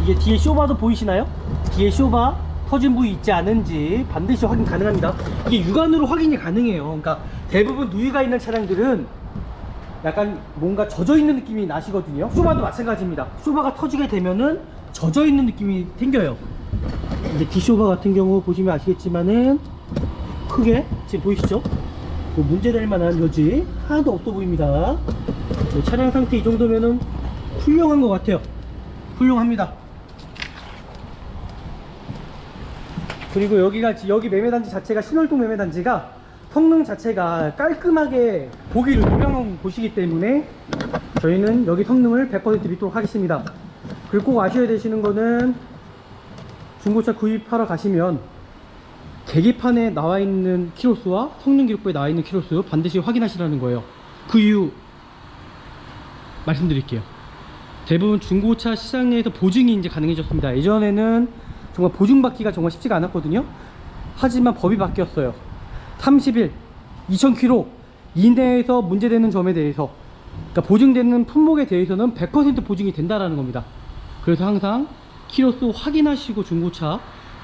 이게 뒤에 쇼바도 보이시나요? 뒤에 쇼바 터진 부위 있지 않은지 반드시 확인 가능합니다. 이게 육안으로 확인이 가능해요. 그러니까 대부분 누이가 있는 차량들은 약간 뭔가 젖어 있는 느낌이 나시거든요. 쇼바도 마찬가지입니다. 쇼바가 터지게 되면은 젖어 있는 느낌이 생겨요. 근데 뒷쇼바 같은 경우 보시면 아시겠지만은 크게 지금 보이시죠? 뭐 문제될 만한 여지 하나도 없어 보입니다. 차량 상태 이 정도면은 훌륭한 것 같아요. 훌륭합니다. 그리고 여기 매매단지 자체가 신월동 매매단지가 성능 자체가 깔끔하게 보기를 유명한 곳이기 때문에 저희는 여기 성능을 100% 믿도록 하겠습니다. 그리고 꼭 아셔야 되시는 거는 중고차 구입하러 가시면 계기판에 나와 있는 키로수와 성능 기록부에 나와 있는 키로수 반드시 확인하시라는 거예요. 그 이유 말씀드릴게요. 대부분 중고차 시장 내에서 보증이 이제 가능해졌습니다. 예전에는 정말 보증받기가 정말 쉽지가 않았거든요. 하지만 법이 바뀌었어요. 30일 2000km 이내에서 문제되는 점에 대해서, 그러니까 보증되는 품목에 대해서는 100% 보증이 된다라는 겁니다. 그래서 항상 키로수 확인하시고 중고차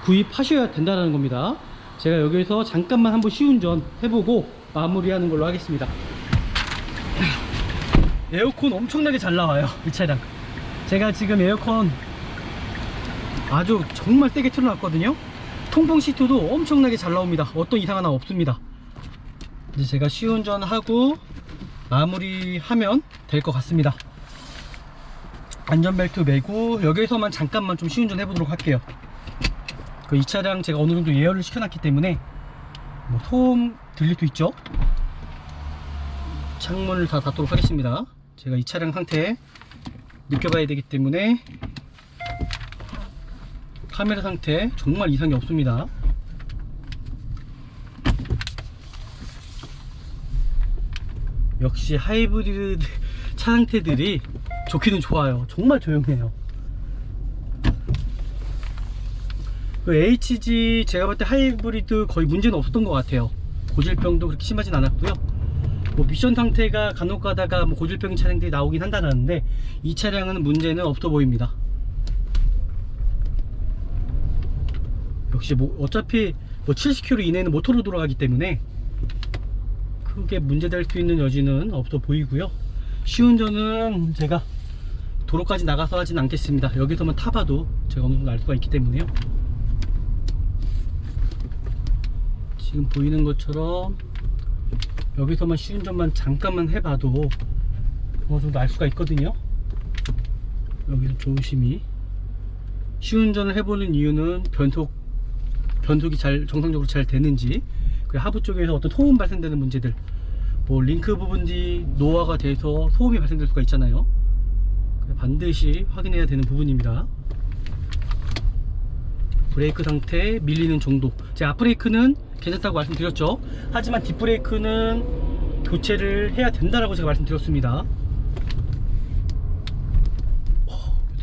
구입하셔야 된다는 겁니다. 제가 여기서 잠깐만 한번 시운전 해보고 마무리하는 걸로 하겠습니다. 에어컨 엄청나게 잘 나와요, 이 차량. 제가 지금 에어컨 아주 정말 세게 틀어놨거든요. 통풍 시트도 엄청나게 잘 나옵니다. 어떤 이상 하나 없습니다. 이제 제가 시운전하고 마무리하면 될 것 같습니다. 안전벨트 매고 여기서만 잠깐만 좀 시운전 해보도록 할게요. 이 차량 제가 어느 정도 예열을 시켜놨기 때문에 뭐 소음 들릴 수 있죠. 창문을 다 닫도록 하겠습니다. 제가 이 차량 상태 느껴봐야 되기 때문에. 카메라 상태 정말 이상이 없습니다. 역시 하이브리드 차 상태들이 좋기는 좋아요. 정말 조용해요. 그 HG 제가 볼 때 하이브리드 거의 문제는 없었던 것 같아요. 고질병도 그렇게 심하진 않았고요. 뭐 미션 상태가 간혹 가다가 뭐 고질병 차량들이 나오긴 한다는데 이 차량은 문제는 없어 보입니다. 역시 뭐 어차피 뭐 70km 이내는 모터로 돌아가기 때문에 크게 문제될 수 있는 여지는 없어 보이고요. 시운전은 제가 도로까지 나가서 하진 않겠습니다. 여기서만 타봐도 제가 어느 정도 알 수가 있기 때문에요. 지금 보이는 것처럼 여기서만 시운전만 잠깐만 해봐도 어느 정도 알 수가 있거든요. 여기서 조심히 시운전을 해보는 이유는 변속이 정상적으로 잘 되는지, 그리고 하부 쪽에서 어떤 소음 발생되는 문제들, 뭐 링크 부분이 노화가 돼서 소음이 발생될 수가 있잖아요. 반드시 확인해야 되는 부분입니다. 브레이크 상태, 밀리는 정도. 제가 앞브레이크는 괜찮다고 말씀드렸죠. 하지만 뒷브레이크는 교체를 해야 된다라고 제가 말씀드렸습니다.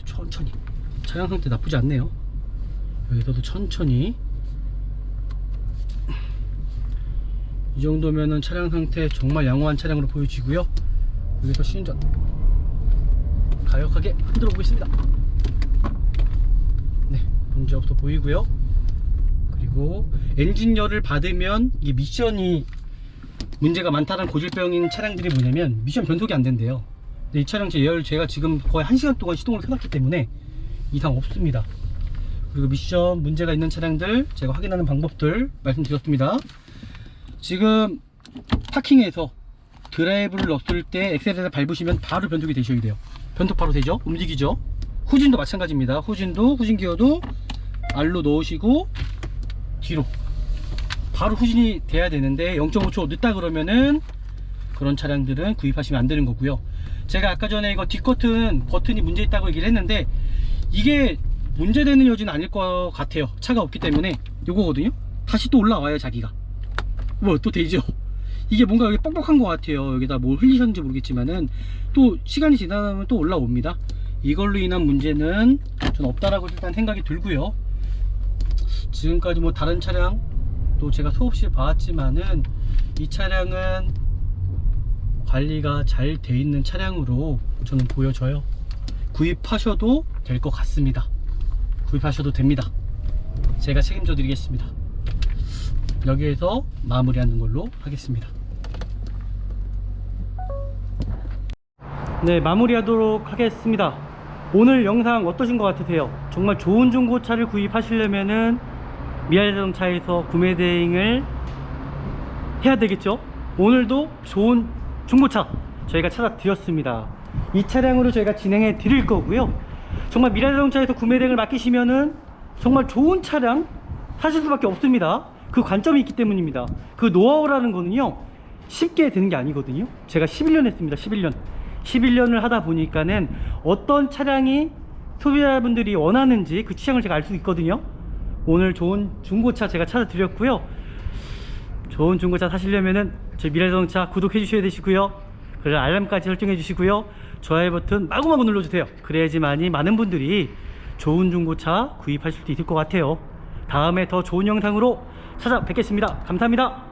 천천히. 차량 상태 나쁘지 않네요. 여기서도 천천히. 이 정도면은 차량 상태 정말 양호한 차량으로 보여지고요. 여기서 시운전 가격하게 흔들어 보겠습니다. 네, 문제 없어 보이고요. 그리고 엔진열을 받으면 이 미션이 문제가 많다는 고질병인 차량들이 뭐냐면 미션 변속이 안 된대요. 근데 이 차량 제가 지금 거의 1시간 동안 시동을 켜놨기 때문에 이상 없습니다. 그리고 미션 문제가 있는 차량들 제가 확인하는 방법들 말씀드렸습니다. 지금 파킹에서 드라이브를 넣었을 때 엑셀을 밟으시면 바로 변속이 되셔야 돼요. 변속 바로 되죠? 움직이죠? 후진도 마찬가지입니다. 후진 기어도 R로 넣으시고 뒤로 바로 후진이 돼야 되는데 0.5초 늦다 그러면은 그런 차량들은 구입하시면 안 되는 거고요. 제가 아까 전에 이거 뒷커튼 버튼이 문제 있다고 얘기를 했는데 이게 문제되는 여지는 아닐 것 같아요. 차가 없기 때문에. 요거거든요. 다시 또 올라와요, 자기가. 뭐 또 되죠. 이게 뭔가 여기 뻑뻑한 것 같아요. 여기다 뭘 흘리셨는지 모르겠지만은 또 시간이 지나면 또 올라옵니다. 이걸로 인한 문제는 전 없다라고 일단 생각이 들고요. 지금까지 뭐 다른 차량 또 제가 수없이 봐왔지만은 이 차량은 관리가 잘 돼 있는 차량으로 저는 보여져요. 구입하셔도 될 것 같습니다. 구입하셔도 됩니다. 제가 책임져 드리겠습니다. 여기에서 마무리하는 걸로 하겠습니다. 네, 마무리하도록 하겠습니다. 오늘 영상 어떠신 것 같으세요? 정말 좋은 중고차를 구입하시려면은 미아자동차에서 구매 대행을 해야 되겠죠? 오늘도 좋은 중고차 저희가 찾아 드렸습니다. 이 차량으로 저희가 진행해 드릴 거고요. 정말 미래자동차에서 구매 대행을 맡기시면은 정말 좋은 차량 사실 수밖에 없습니다. 그 관점이 있기 때문입니다. 그 노하우라는 거는요 쉽게 되는 게 아니거든요. 제가 11년 했습니다. 11년을 하다 보니까는 어떤 차량이 소비자분들이 원하는지 그 취향을 제가 알 수 있거든요. 오늘 좋은 중고차 제가 찾아드렸고요. 좋은 중고차 사시려면은 저희 미래자동차 구독해 주셔야 되시고요. 그리고 알람까지 설정해 주시고요. 좋아요 버튼 마구마구 눌러주세요. 그래야지만이 많은 분들이 좋은 중고차 구입하실 수 있을 것 같아요. 다음에 더 좋은 영상으로 찾아뵙겠습니다. 감사합니다.